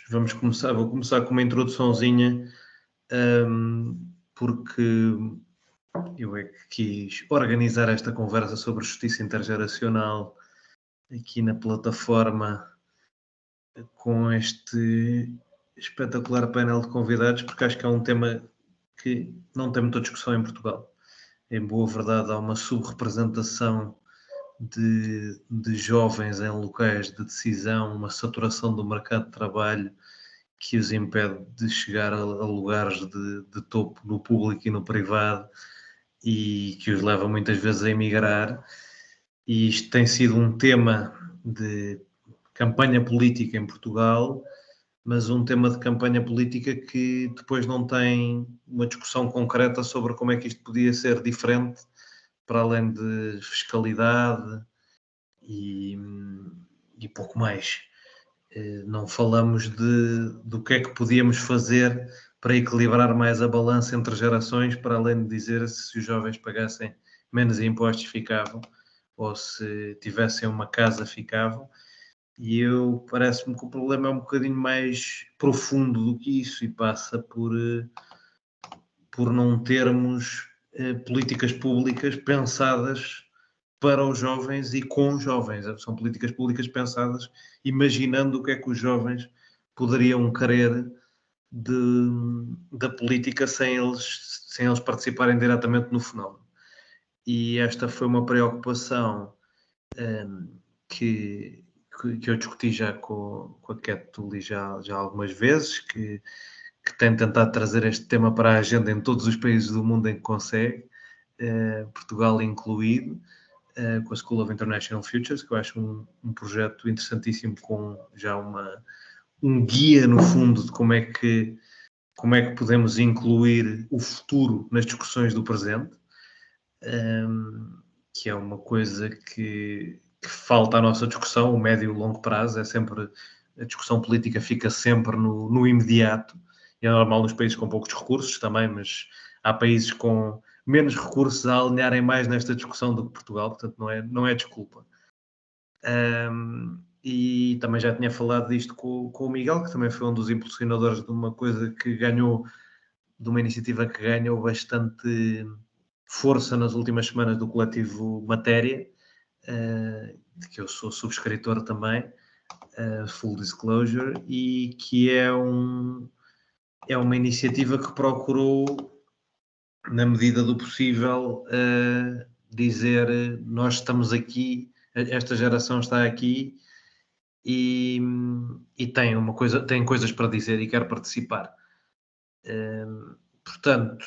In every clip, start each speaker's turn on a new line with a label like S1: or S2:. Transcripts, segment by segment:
S1: Vou começar com uma introduçãozinha, porque eu é que quis organizar esta conversa sobre justiça intergeracional aqui na plataforma com este espetacular painel de convidados, porque acho que é um tema que não tem muita discussão em Portugal. Em boa verdade, há uma subrepresentação de jovens em locais de decisão, uma saturação do mercado de trabalho que os impede de chegar a lugares de topo no público e no privado e que os leva muitas vezes a emigrar. E isto tem sido um tema de campanha política em Portugal, mas um tema de campanha política que depois não tem uma discussão concreta sobre como é que isto podia ser diferente, para além de fiscalidade e pouco mais. Não falamos do que é que podíamos fazer para equilibrar mais a balança entre gerações, para além de dizer se os jovens pagassem menos impostos ficavam, ou se tivessem uma casa ficavam. E parece-me que o problema é um bocadinho mais profundo do que isso e passa por não termos políticas públicas pensadas para os jovens e com os jovens. São políticas públicas pensadas imaginando o que é que os jovens poderiam querer da política sem eles participarem diretamente no fenómeno. E esta foi uma preocupação que eu discuti já com a Cat Tully já algumas vezes, que tem tentado trazer este tema para a agenda em todos os países do mundo em que consegue, Portugal incluído, com a School of International Futures, que eu acho um projeto interessantíssimo, com já um guia, no fundo, de como é que podemos incluir o futuro nas discussões do presente, que é uma coisa que falta à nossa discussão. O médio e o longo prazo a discussão política fica sempre no imediato, e é normal nos países com poucos recursos também, mas há países com menos recursos a alinharem mais nesta discussão do que Portugal, portanto não é desculpa. E também já tinha falado disto com o Miguel, que também foi um dos impulsionadores de uma coisa que ganhou, de uma iniciativa que ganhou bastante força nas últimas semanas, do coletivo Matéria, de que eu sou subscritor também, full disclosure, e que é uma iniciativa que procurou, na medida do possível, dizer: nós estamos aqui, esta geração está aqui e tem coisas para dizer e quer participar. Portanto,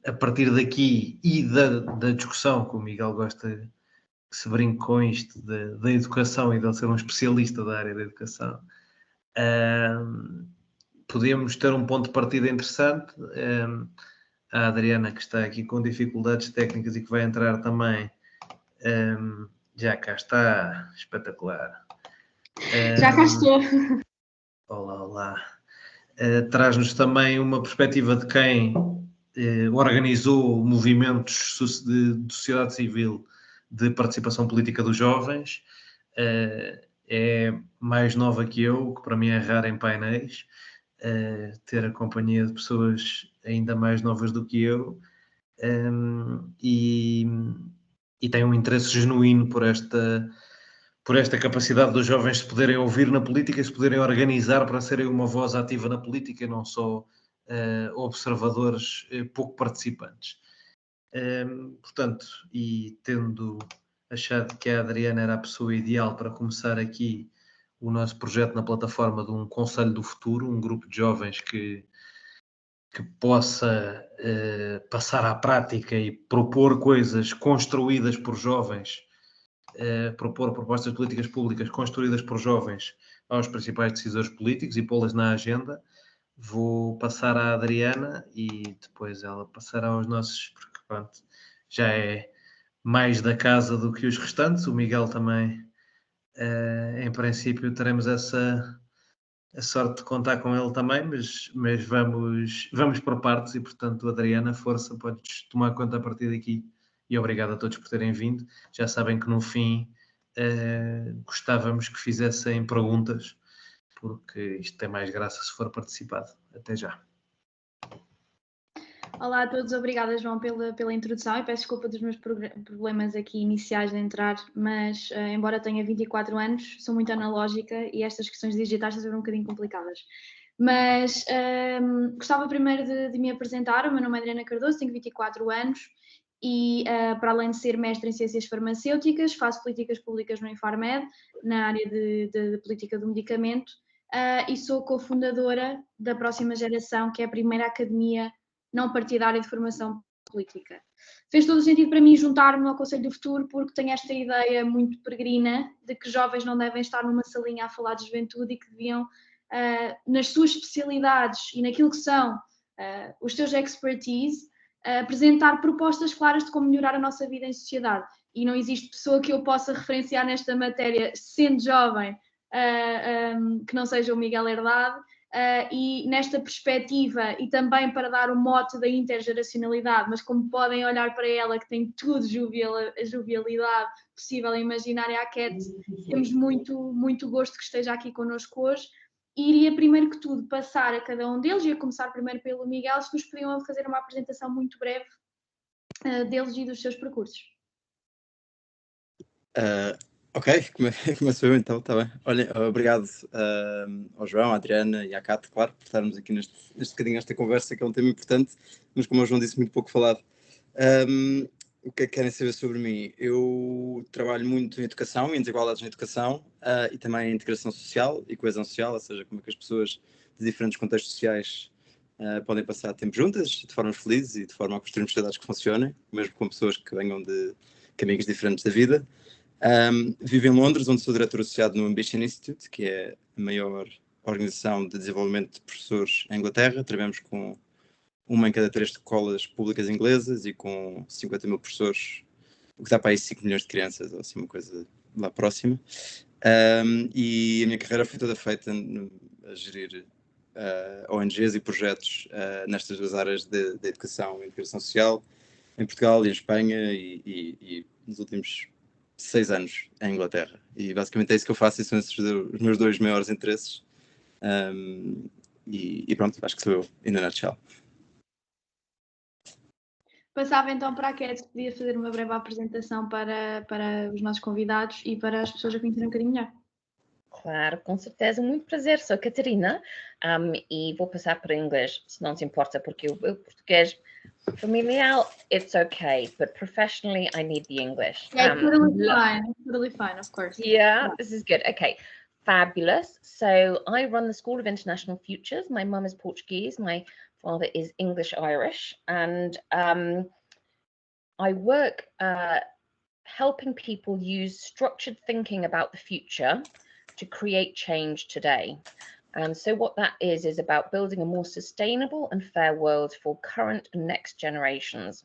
S1: a partir daqui e da discussão, que o Miguel gosta que se brinque com isto, da educação e de ele ser um especialista da área da educação, podemos ter um ponto de partida interessante. A Adriana, que está aqui com dificuldades técnicas e que vai entrar também, já cá está, espetacular.
S2: Já cá estou.
S1: Olá. Traz-nos também uma perspectiva de quem organizou movimentos de sociedade civil de participação política dos jovens. É mais nova que eu, o que para mim é raro em painéis, ter a companhia de pessoas ainda mais novas do que eu, e tem um interesse genuíno por esta capacidade dos jovens se poderem ouvir na política, se poderem organizar para serem uma voz ativa na política e não só observadores pouco participantes. Portanto, e tendo achado que a Adriana era a pessoa ideal para começar aqui o nosso projeto na plataforma de um Conselho do Futuro, um grupo de jovens que possa passar à prática e propor coisas construídas por jovens, propor propostas de políticas públicas construídas por jovens aos principais decisores políticos e pô-las na agenda. Vou passar à Adriana e depois ela passará aos nossos, porque pronto, já é mais da casa do que os restantes. O Miguel também, em princípio, teremos a sorte de contar com ele também, mas vamos por partes e, portanto, Adriana, força, podes tomar conta a partir daqui. E obrigado a todos por terem vindo. Já sabem que no fim gostávamos que fizessem perguntas, porque isto tem mais graça se for participado. Até já.
S2: Olá a todos, obrigada João pela introdução e peço desculpa dos meus problemas aqui iniciais de entrar, mas embora tenha 24 anos, sou muito analógica e estas questões digitais estão a ser um bocadinho complicadas. Mas gostava primeiro de me apresentar. O meu nome é Adriana Cardoso, tenho 24 anos e para além de ser mestre em Ciências Farmacêuticas, faço políticas públicas no Infarmed, na área de política do medicamento, e sou cofundadora da Próxima Geração, que é a primeira academia não partidária de formação política. Fez todo o sentido para mim juntar-me ao Conselho do Futuro, porque tenho esta ideia muito peregrina de que jovens não devem estar numa salinha a falar de juventude e que deviam, nas suas especialidades e naquilo que são os seus expertise, apresentar propostas claras de como melhorar a nossa vida em sociedade. E não existe pessoa que eu possa referenciar nesta matéria, sendo jovem, que não seja o Miguel Herdade. E nesta perspectiva, e também para dar o mote da intergeracionalidade, mas como podem olhar para ela, que tem tudo a jovialidade possível e imaginária à Cat, temos muito gosto que esteja aqui connosco hoje. E iria primeiro que tudo passar a cada um deles, e a começar primeiro pelo Miguel, se nos podiam fazer uma apresentação muito breve deles e dos seus percursos.
S3: Ok, começo eu então, está bem. Olha, obrigado ao João, à Adriana e à Cat, claro, por estarmos aqui neste bocadinho nesta conversa, que é um tema importante, mas como o João disse, muito pouco falado. O que é que querem saber sobre mim? Eu trabalho muito em educação, em desigualdades na educação, e também em integração social e coesão social, ou seja, como é que as pessoas de diferentes contextos sociais podem passar tempo juntas, de formas felizes e de forma a construir sociedades que funcionem, mesmo com pessoas que venham de caminhos diferentes da vida. Vivo em Londres, onde sou diretor associado no Ambition Institute, que é a maior organização de desenvolvimento de professores em Inglaterra. Trabalhamos com uma em cada 3 escolas públicas inglesas e com 50 mil professores, o que dá para aí 5 milhões de crianças, ou assim, uma coisa lá próxima. E a minha carreira foi toda feita a gerir ONGs e projetos nestas duas áreas de educação e integração social, em Portugal e em Espanha, e nos últimos 6 anos em Inglaterra. E basicamente é isso que eu faço, e são esses os meus 2 maiores interesses. E pronto, acho que sou eu, in a nutshell.
S2: Passava então para a Cat, que podia fazer uma breve apresentação para os nossos convidados e para as pessoas a conhecerem um bocadinho melhor.
S4: Claro, com certeza, muito prazer, sou a Catarina e vou passar para inglês, se não te importa, porque o português familiar, it's okay, but professionally I need the English.
S2: Yeah, totally fine, of course.
S4: Yeah, this is good, okay, fabulous. So I run the School of International Futures. My mum is Portuguese, my father is English-Irish, and I work helping people use structured thinking about the future to create change today. So what that is about building a more sustainable and fair world for current and next generations.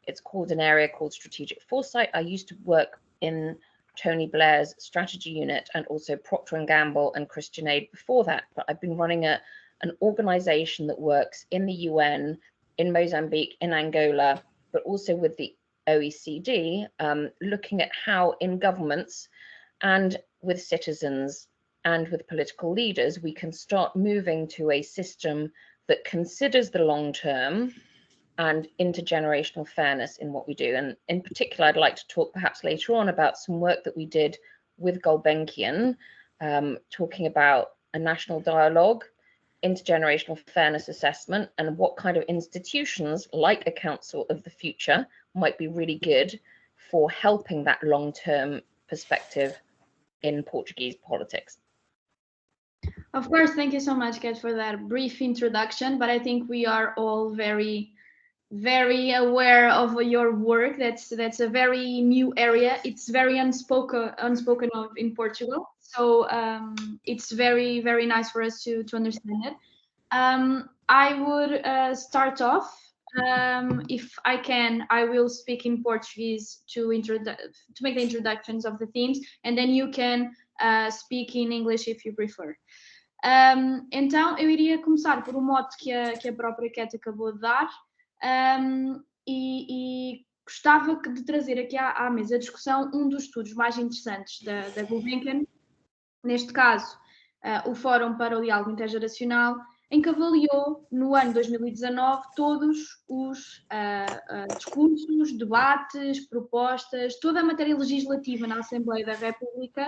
S4: It's called an area called Strategic Foresight. I used to work in Tony Blair's strategy unit and also Procter & Gamble and Christian Aid before that, but I've been running an organization that works in the UN, in Mozambique, in Angola, but also with the OECD, looking at how in governments and with citizens and with political leaders, we can start moving to a system that considers the long term and intergenerational fairness in what we do. And in particular, I'd like to talk perhaps later on about some work that we did with Gulbenkian, talking about a national dialogue, intergenerational fairness assessment, and what kind of institutions like a Council of the Future might be really good for helping that long-term perspective in Portuguese politics.
S2: Of course, thank you so much, Kat, for that brief introduction, but I think we are all very aware of your work. That's a very new area. It's very unspoken of in Portugal, so it's very nice for us to understand it. I would start off. If I can, I will speak in Portuguese to make the introductions of the themes, and then you can speak in English if you prefer. Então, eu iria começar por um mote que a própria Cat acabou de dar, e gostava de trazer aqui à mesa a discussão um dos estudos mais interessantes da Gulbenkian, neste caso o Fórum para o Diálogo Intergeracional, em que avaliou, no ano 2019, todos os discursos, debates, propostas, toda a matéria legislativa na Assembleia da República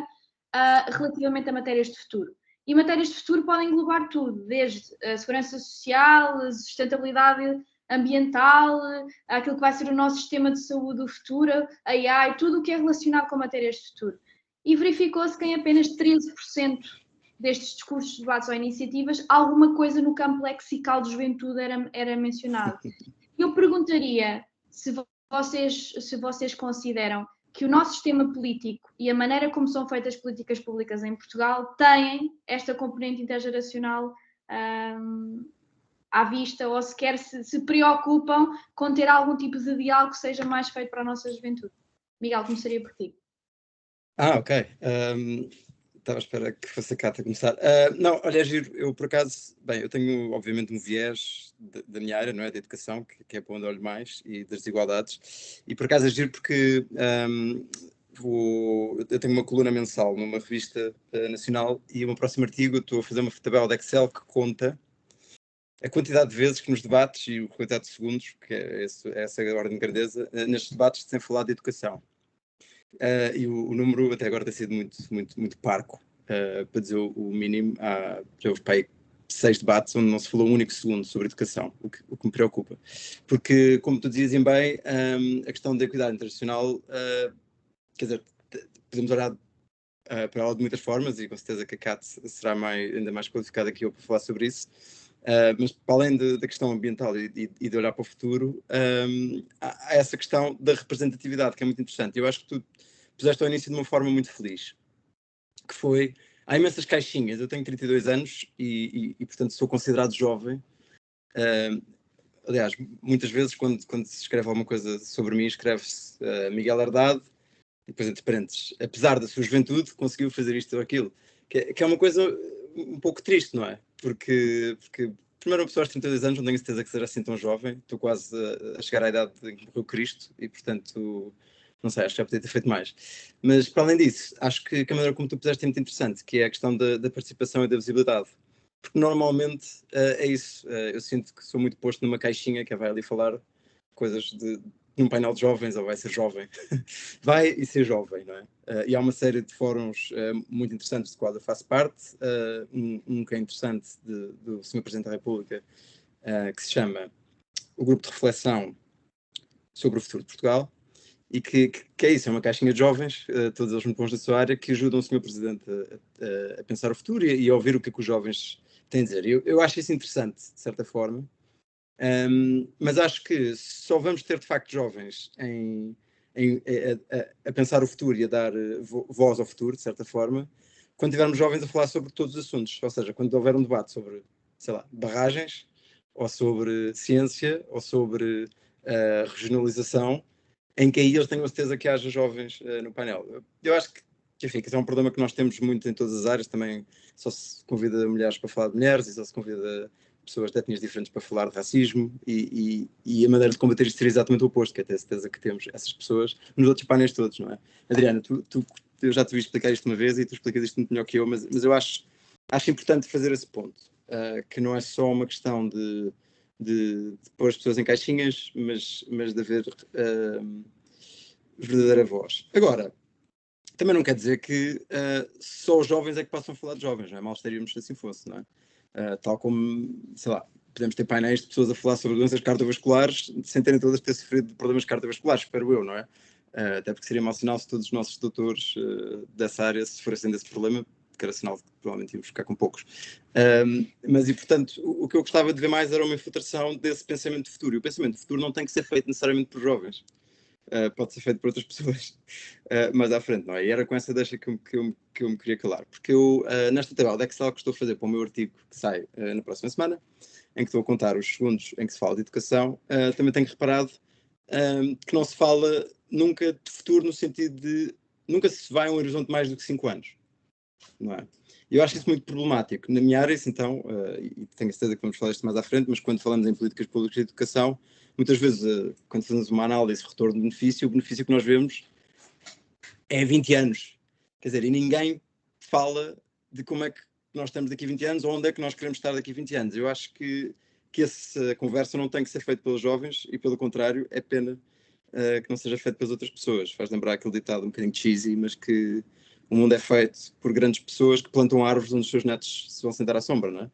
S2: relativamente a matérias de futuro. E matérias de futuro podem englobar tudo, desde a segurança social, a sustentabilidade ambiental, aquilo que vai ser o nosso sistema de saúde do futuro, a AI, tudo o que é relacionado com matérias de futuro. E verificou-se que em apenas 13% destes discursos, debates ou iniciativas, alguma coisa no campo lexical de juventude era mencionado. Eu perguntaria se vocês consideram que o nosso sistema político e a maneira como são feitas políticas públicas em Portugal têm esta componente intergeracional à vista, ou sequer se preocupam com ter algum tipo de diálogo que seja mais feito para a nossa juventude. Miguel, começaria por ti.
S3: Ok. Estava à espera que fosse a Cátia começar. Não, olha, giro, eu por acaso, bem, eu tenho obviamente um viés da minha área, não é? Da educação, que é para onde olho mais, e das desigualdades. E por acaso é giro porque eu tenho uma coluna mensal numa revista nacional e o meu próximo artigo, eu estou a fazer uma tabela de Excel que conta a quantidade de vezes que nos debates e a quantidade de segundos, que é essa a ordem de grandeza, nestes debates sem falar de educação. E o número até agora tem sido muito parco, para dizer o mínimo. Já houve para aí 6 debates onde não se falou um único segundo sobre educação, o que me preocupa. Porque, como tu dizias bem, a questão da equidade internacional, quer dizer, podemos olhar para ela de muitas formas, e com certeza que a Kat será ainda mais qualificada que eu para falar sobre isso. Mas para além da questão ambiental e de olhar para o futuro, há essa questão da representatividade, que é muito interessante. Eu acho que tu puseste ao início de uma forma muito feliz, que foi, há imensas caixinhas. Eu tenho 32 anos e portanto sou considerado jovem. Aliás, muitas vezes quando se escreve alguma coisa sobre mim, escreve-se Miguel Herdade, e depois entre parênteses, apesar da sua juventude, conseguiu fazer isto ou aquilo, que é uma coisa um pouco triste, não é? Porque primeiro, uma pessoa aos 32 anos, não tenho certeza que seja assim tão jovem, estou quase a chegar à idade em que morreu Cristo, e portanto, não sei, acho que já podia ter feito mais. Mas, para além disso, acho que a maneira como tu puseste é muito interessante, que é a questão da participação e da visibilidade. Porque normalmente é isso, eu sinto que sou muito posto numa caixinha que vai ali falar coisas num painel de jovens, ou vai ser jovem. Vai e ser jovem, não é? E há uma série de fóruns muito interessantes de qual eu faço parte. Um que é interessante do Sr. Presidente da República, que se chama o Grupo de Reflexão sobre o Futuro de Portugal, e que é isso, é uma caixinha de jovens, todos eles muito bons da sua área, que ajudam o Sr. Presidente a pensar o futuro e a ouvir o que os jovens têm a dizer. Eu acho isso interessante, de certa forma. Mas acho que só vamos ter de facto jovens a pensar o futuro e a dar voz ao futuro, de certa forma, quando tivermos jovens a falar sobre todos os assuntos. Ou seja, quando houver um debate sobre, sei lá, barragens, ou sobre ciência, ou sobre regionalização, em que aí eles tenham certeza que haja jovens no painel. Eu acho que enfim, que é um problema que nós temos muito em todas as áreas. Também só se convida mulheres para falar de mulheres, e só se convida pessoas de etnias diferentes para falar de racismo, e a maneira de combater isto seria exatamente o oposto, que é ter certeza que temos essas pessoas nos outros painéis todos, não é? Adriana, eu já te vi explicar isto uma vez e tu explicas isto muito melhor que eu, mas eu acho importante fazer esse ponto, que não é só uma questão de pôr as pessoas em caixinhas, mas de haver verdadeira voz. Agora, também não quer dizer que só os jovens é que possam falar de jovens, não é? Mal estaríamos se assim fosse, não é? Tal como, sei lá, podemos ter painéis de pessoas a falar sobre doenças cardiovasculares sem terem todas ter sofrido de problemas cardiovasculares, espero eu, não é? Até porque seria mau sinal se todos os nossos doutores dessa área sofressem desse problema, que era sinal de que provavelmente íamos ficar com poucos. Mas, e portanto, o que eu gostava de ver mais era uma infiltração desse pensamento de futuro. E o pensamento de futuro não tem que ser feito necessariamente por jovens. Pode ser feito por outras pessoas mais à frente, não é? E era com essa deixa que eu me queria calar, porque eu, nesta tabela de Excel que estou a fazer para o meu artigo que sai na próxima semana, em que estou a contar os segundos em que se fala de educação, também tenho reparado que não se fala nunca de futuro, no sentido de nunca se vai a um horizonte mais do que 5 anos, não é? Eu acho isso muito problemático. Na minha área, então, e tenho certeza que vamos falar isto mais à frente, mas quando falamos em políticas públicas de educação, muitas vezes, quando fazemos uma análise retorno-benefício, o benefício que nós vemos é 20 anos. Quer dizer, e ninguém fala de como é que nós estamos daqui a 20 anos ou onde é que nós queremos estar daqui a 20 anos. Eu acho que essa conversa não tem que ser feita pelos jovens e, pelo contrário, é pena que não seja feita pelas outras pessoas. Faz lembrar aquele ditado um bocadinho cheesy, mas que o mundo é feito por grandes pessoas que plantam árvores onde os seus netos se vão sentar à sombra, não é?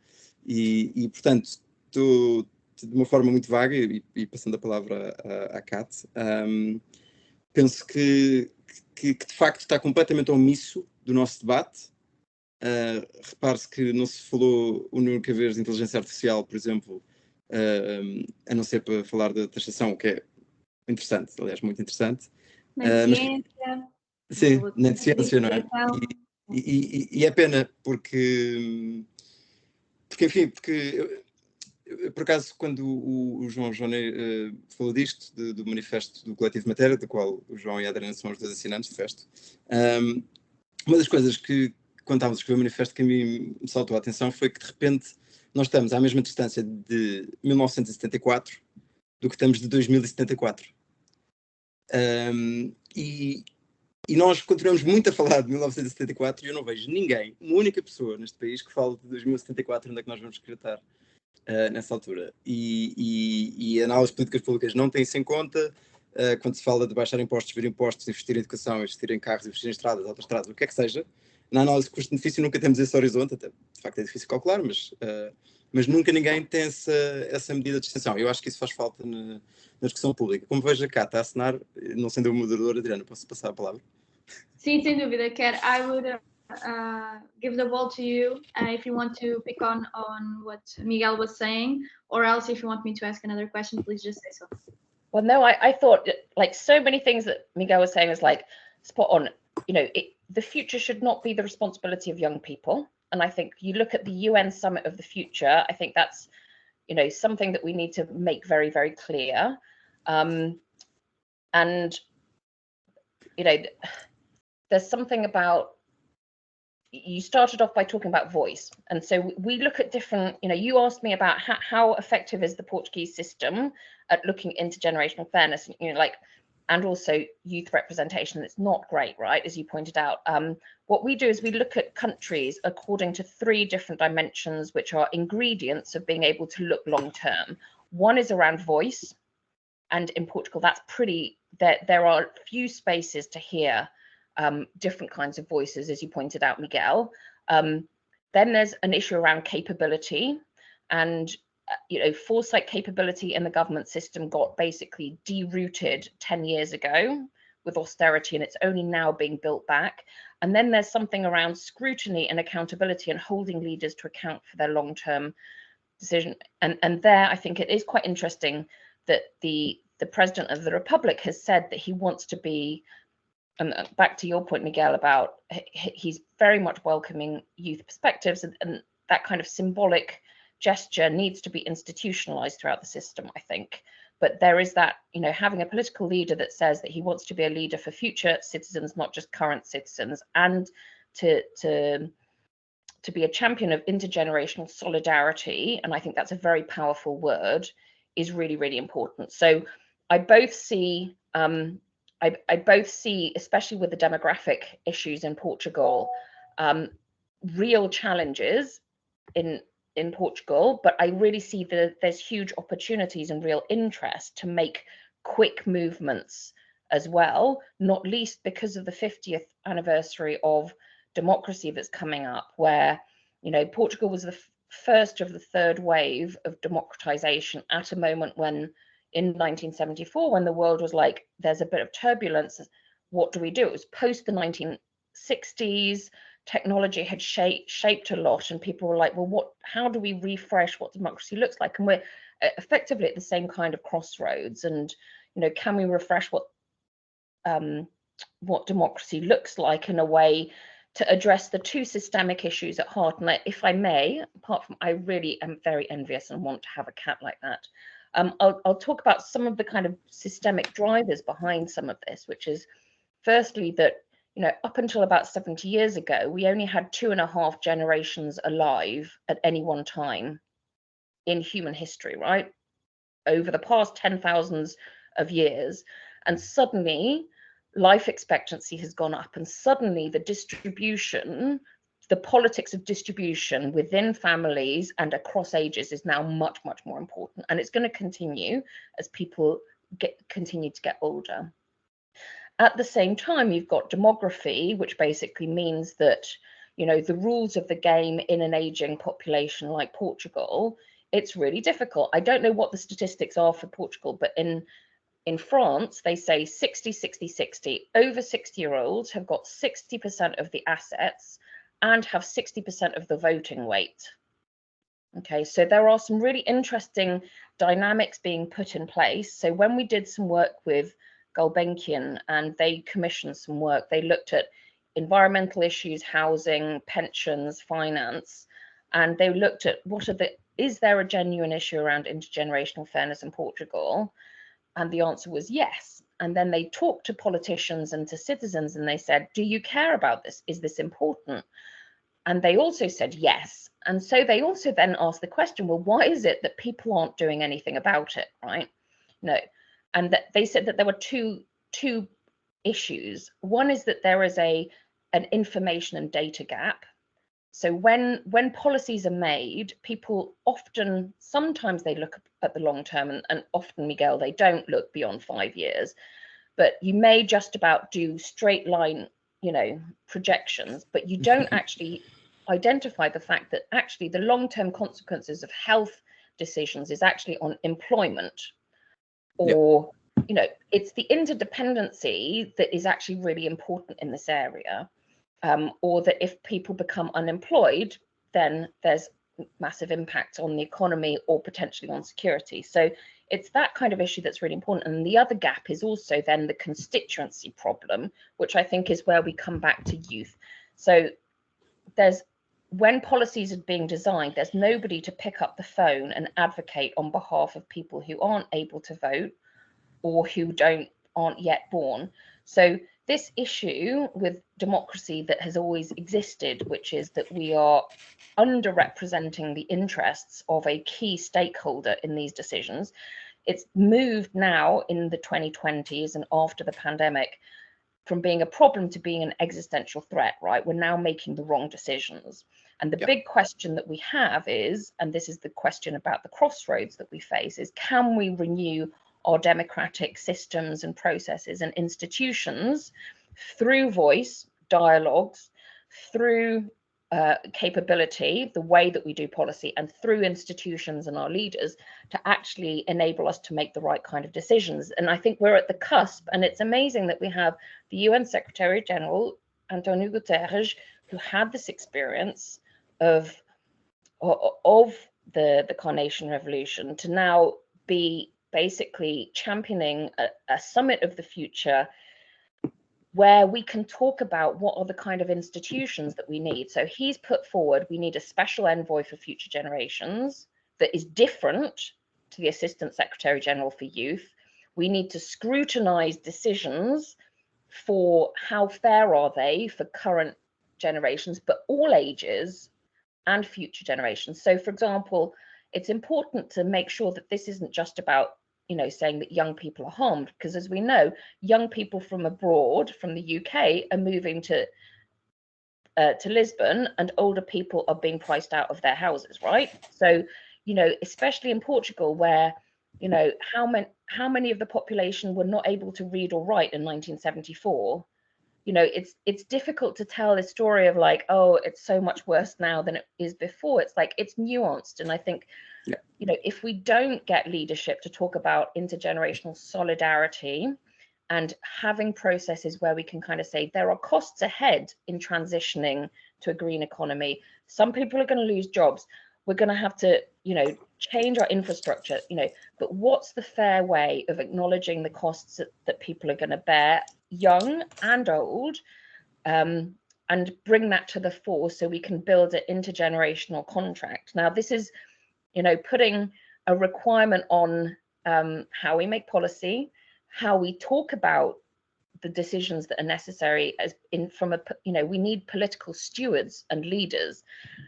S3: E portanto, de uma forma muito vaga, e passando a palavra à Kat, penso que de facto está completamente omisso do nosso debate. Repare-se que não se falou única vez de inteligência artificial, por exemplo, a não ser para falar da taxação, que é interessante, aliás, muito interessante.
S2: Na ciência.
S3: Sim, na ciência, não é? E é pena, porque enfim, porque por acaso, quando o João Joné falou disto, do manifesto do Coletivo Matéria, do qual o João e a Adriana são os dois assinantes, de resto, uma das coisas que, quando estávamos a escrever o manifesto, que a mim me saltou a atenção foi que, de repente, nós estamos à mesma distância de 1974 do que estamos de 2074. E nós continuamos muito a falar de 1974 e eu não vejo ninguém, uma única pessoa neste país que fale de 2074, onde é que nós vamos querer estar nessa altura. E análises políticas públicas não têm isso em conta. Quando se fala de baixar impostos, subir impostos, investir em educação, investir em carros, investir em estradas, autoestradas, o que é que seja, na análise de custo-benefício nunca temos esse horizonte, até de facto é difícil calcular, mas nunca ninguém tem essa medida de extensão. Eu acho que isso faz falta na discussão pública. Como vejo a Kat a assinar, não sendo eu moderador, Adriana, posso passar a palavra?
S2: Sim, sem dúvida, Kat. I would give the ball to you if you want to pick on what Miguel was saying, or else if you want me to ask another question, please just say so.
S4: Well, no, I thought like so many things that Miguel was saying was like spot on. You know, the future should not be the responsibility of young people. And I think you look at the UN Summit of the Future, I think that's, you know, something that we need to make very, very clear. And, you know, there's something about, you started off by talking about voice. And so we look at different, you know, you asked me about how effective is the Portuguese system at looking into generational fairness, you know, like, and also youth representation. It's not great, right? As you pointed out. What we do is we look at countries according to 3 different dimensions, which are ingredients of being able to look long term. One is around voice. And in Portugal, that's pretty, there are few spaces to hear different kinds of voices, as you pointed out, Miguel. Then there's an issue around capability, and you know, foresight capability in the government system got basically derooted 10 years ago with austerity, and it's only now being built back. And then there's something around scrutiny and accountability and holding leaders to account for their long-term decision. And there, I think it is quite interesting that the President of the Republic has said that he wants to be, and back to your point, Miguel, about he's very much welcoming youth perspectives, and that kind of symbolic gesture needs to be institutionalized throughout the system, I think. But there is that, you know, having a political leader that says that he wants to be a leader for future citizens, not just current citizens, and to be a champion of intergenerational solidarity, and I think that's a very powerful word, is really, really important. So I both see, I both see, especially with the demographic issues in Portugal, real challenges in Portugal, but I really see that there's huge opportunities and real interest to make quick movements as well, not least because of the 50th anniversary of democracy that's coming up, where, you know, Portugal was the first of the 3rd wave of democratization at a moment when, in 1974, when the world was like, there's a bit of turbulence, what do we do? It was post the 1960s, technology had shaped a lot, and people were like, well, how do we refresh what democracy looks like? And we're effectively at the same kind of crossroads, and, you know, can we refresh what democracy looks like in a way to address the 2 systemic issues at heart? And if I may, apart from, I really am very envious and want to have a cat like that. I'll talk about some of the kind of systemic drivers behind some of this, which is firstly that, you know, up until about 70 years ago, we only had 2.5 generations alive at any one time in human history, right? Over the past 10,000s of years. And suddenly life expectancy has gone up, and suddenly the distribution the politics of distribution within families and across ages is now much, much more important. And it's going to continue as people continue to get older. At the same time, you've got demography, which basically means that, you know, the rules of the game in an aging population like Portugal, it's really difficult. I don't know what the statistics are for Portugal, but in France, they say 60, 60, 60. Over 60-year-olds have got 60% of the assets and have 60% of the voting weight. Okay, so there are some really interesting dynamics being put in place. So when we did some work with Gulbenkian and they commissioned some work, they looked at environmental issues, housing, pensions, finance, and they looked at is there a genuine issue around intergenerational fairness in Portugal? And the answer was yes. And then they talked to politicians and to citizens and they said, do you care about this? Is this important? And they also said yes. And so they also then asked the question, well, why is it that people aren't doing anything about it, right? No. And they said that there were two issues. One is that there is an information and data gap. So when policies are made, people sometimes they look at the long term, and often, Miguel, they don't look beyond 5 years. But you may just about do straight line, you know, projections, but you don't actually identify the fact that actually the long-term consequences of health decisions is actually on employment, or you know, it's the interdependency that is actually really important in this area. Or that if people become unemployed, then there's massive impact on the economy or potentially on security. So it's that kind of issue that's really important. And the other gap is also then the constituency problem, which I think is where we come back to youth. So when policies are being designed, there's nobody to pick up the phone and advocate on behalf of people who aren't able to vote or who aren't yet born. So this issue with democracy that has always existed, which is that we are underrepresenting the interests of a key stakeholder in these decisions, it's moved now in the 2020s and after the pandemic from being a problem to being an existential threat, right? We're now making the wrong decisions. And the big question that we have is, and this is the question about the crossroads that we face, is can we renew our democratic systems and processes and institutions through voice, dialogues, through capability, the way that we do policy, and through institutions and our leaders to actually enable us to make the right kind of decisions. And I think we're at the cusp, and it's amazing that we have the UN Secretary General, Antonio Guterres, who had this experience of the Carnation Revolution to now be basically championing a summit of the future where we can talk about what are the kind of institutions that we need. So he's put forward, we need a special envoy for future generations that is different to the Assistant Secretary General for Youth. We need to scrutinize decisions for how fair are they for current generations, but all ages and future generations. So for example, it's important to make sure that this isn't just about, you know, saying that young people are harmed, because as we know, young people from abroad, from the UK, are moving to Lisbon, and older people are being priced out of their houses, right? So, you know, especially in Portugal, where, you know, how many of the population were not able to read or write in 1974? You know, it's difficult to tell this story of like, oh, it's so much worse now than it is before. It's like, it's nuanced. And I think, you know, if we don't get leadership to talk about intergenerational solidarity and having processes where we can kind of say there are costs ahead in transitioning to a green economy, some people are going to lose jobs. We're going to have to, you know, change our infrastructure, you know, but what's the fair way of acknowledging the costs that people are going to bear, young and old, and bring that to the fore so we can build an intergenerational contract. Now, this is, you know, putting a requirement on how we make policy, how we talk about the decisions that are necessary, you know, we need political stewards and leaders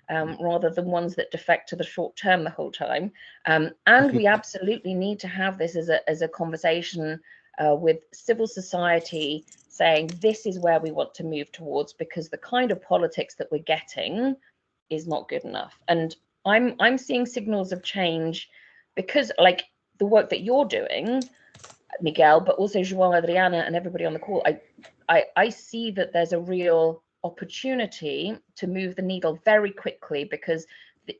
S4: rather than ones that defect to the short term the whole time. And we absolutely need to have this as a conversation with civil society, saying this is where we want to move towards, because the kind of politics that we're getting is not good enough. And I'm seeing signals of change, because like the work that you're doing, Miguel, but also João, Adriana, and everybody on the call, I see that there's a real opportunity to move the needle very quickly, because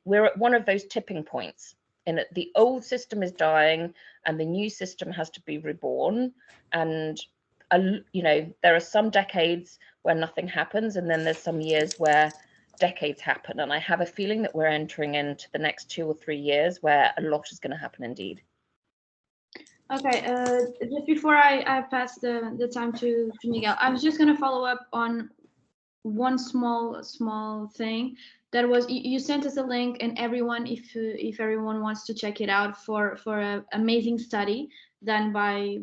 S4: we're at one of those tipping points, and the old system is dying and the new system has to be reborn. And you know, there are some decades where nothing happens, and then there's some years where decades happen. And I have a feeling that we're entering into the next 2 or 3 years where a lot is going to happen indeed.
S2: Okay, just before I pass the time to Miguel, I was just going to follow up on one small thing. That was, you sent us a link, and everyone, if everyone wants to check it out, for an amazing study done by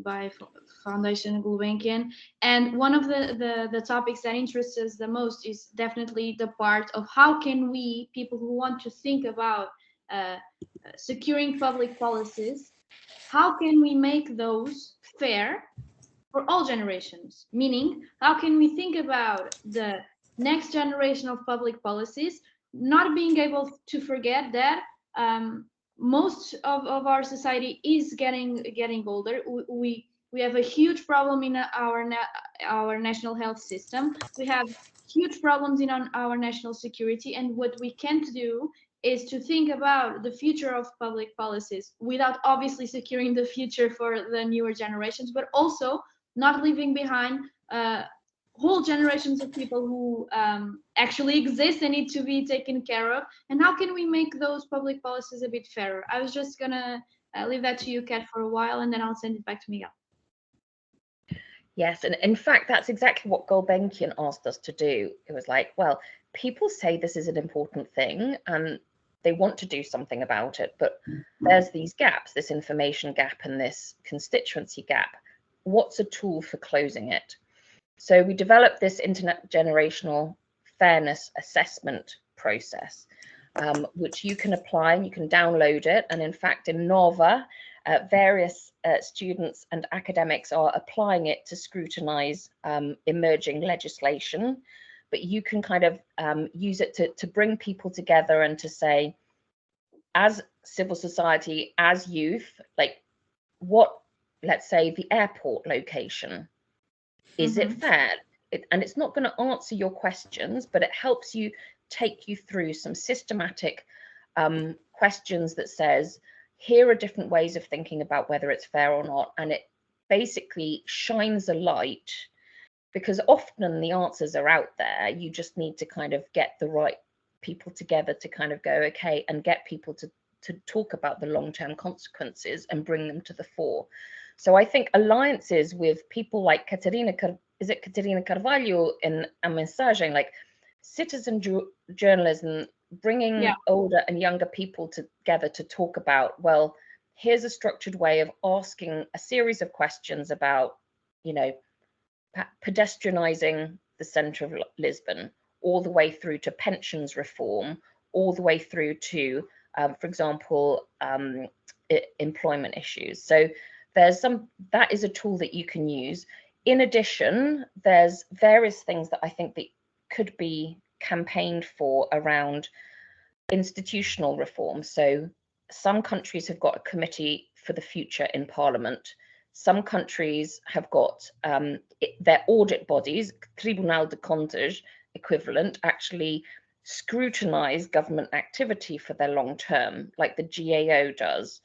S2: Foundation Gulbenkian. And one of the topics that interests us the most is definitely the part of how can we, people who want to think about securing public policies, how can we make those fair for all generations? Meaning, how can we think about the next generation of public policies, not being able to forget that most of our society is getting older. We have a huge problem in our national health system. We have huge problems in our national security, and what we can't do is to think about the future of public policies without obviously securing the future for the newer generations, but also not leaving behind whole generations of people who actually exist and need to be taken care of. And how can we make those public policies a bit fairer? I was just gonna leave that to you, Kat, for a while, and then I'll send it back to Miguel.
S4: Yes, and in fact, that's exactly what Gulbenkian asked us to do. It was like, well, people say this is an important thing and they want to do something about it, but there's these gaps, this information gap and this constituency gap. What's a tool for closing it? So we developed this intergenerational fairness assessment process, which you can apply and you can download it. And in fact, in Nova, various students and academics are applying it to scrutinize emerging legislation. But you can kind of use it to bring people together and to say, as civil society, as youth, like what, let's say the airport location, is it fair? And it's not going to answer your questions, but it helps you take you through some systematic questions that says, here are different ways of thinking about whether it's fair or not. And it basically shines a light, because often the answers are out there. You just need to kind of get the right people together to kind of go, okay, and get people to talk about the long-term consequences and bring them to the fore. So I think alliances with people like Catarina Carvalho in A Mensagem, like citizen journalism, bringing older and younger people together to talk about, well, here's a structured way of asking a series of questions about, you know, pedestrianizing the centre of Lisbon, all the way through to pensions reform, all the way through to, for example, employment issues. So that is a tool that you can use. In addition, there's various things that I think that could be campaigned for around institutional reform. So some countries have got a committee for the future in Parliament. Some countries have got their audit bodies, Tribunal de Contas equivalent, actually scrutinize government activity for their long term, like the GAO does.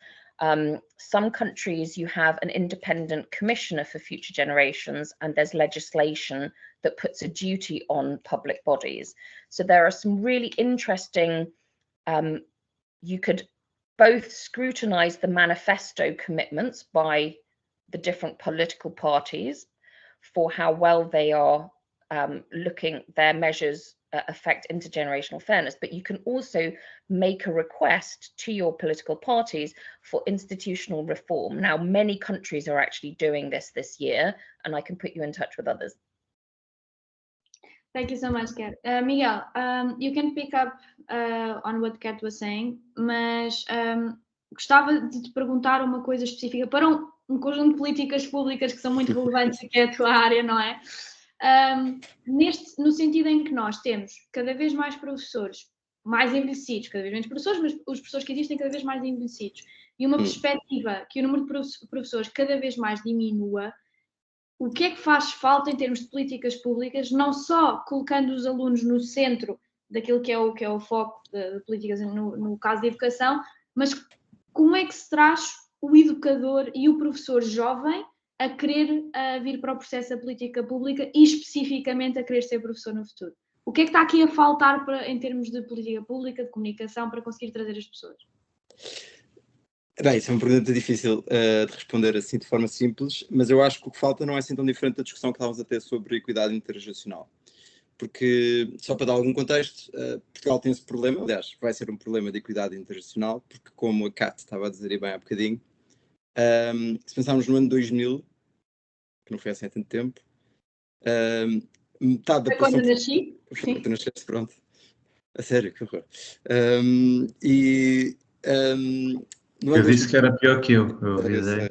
S4: Some countries, you have an independent commissioner for future generations, and there's legislation that puts a duty on public bodies. So there are some really interesting, you could both scrutinize the manifesto commitments by the different political parties for how well they are looking, their measures affect intergenerational fairness, but you can also make a request to your political parties for institutional reform. Now, many countries are actually doing this year, and I can put you in touch with others.
S2: Thank you so much, Kat. Miguel, you can pick up on what Kat was saying, mas gostava de te perguntar uma coisa específica para um conjunto de políticas públicas que são muito relevantes aqui é a tua área, não é? No sentido em que nós temos cada vez mais professores mais envelhecidos, cada vez menos professores, mas os professores que existem cada vez mais envelhecidos, e uma perspectiva que o número de professores cada vez mais diminua, o que é que faz falta em termos de políticas públicas, não só colocando os alunos no centro daquilo que é o foco de políticas no caso da educação, mas como é que se traz o educador e o professor jovem a querer vir para o processo da política pública e especificamente a querer ser professor no futuro? O que é que está aqui a faltar em termos de política pública, de comunicação, para conseguir trazer as pessoas?
S3: Bem, isso é uma pergunta difícil de responder assim de forma simples, mas eu acho que o que falta não é assim tão diferente da discussão que estávamos a ter sobre equidade intergeracional. Porque, só para dar algum contexto, Portugal tem esse problema, aliás, vai ser um problema de equidade intergeracional, porque como a Kat estava a dizer aí bem há bocadinho, se pensarmos no ano 2000, que não foi assim há tanto tempo, metade da
S2: Foi
S3: população...
S2: quando nasci?
S3: Sim. Tu nasceste, pronto. A sério, que horror.
S1: Eu disse que era pior que eu avisei.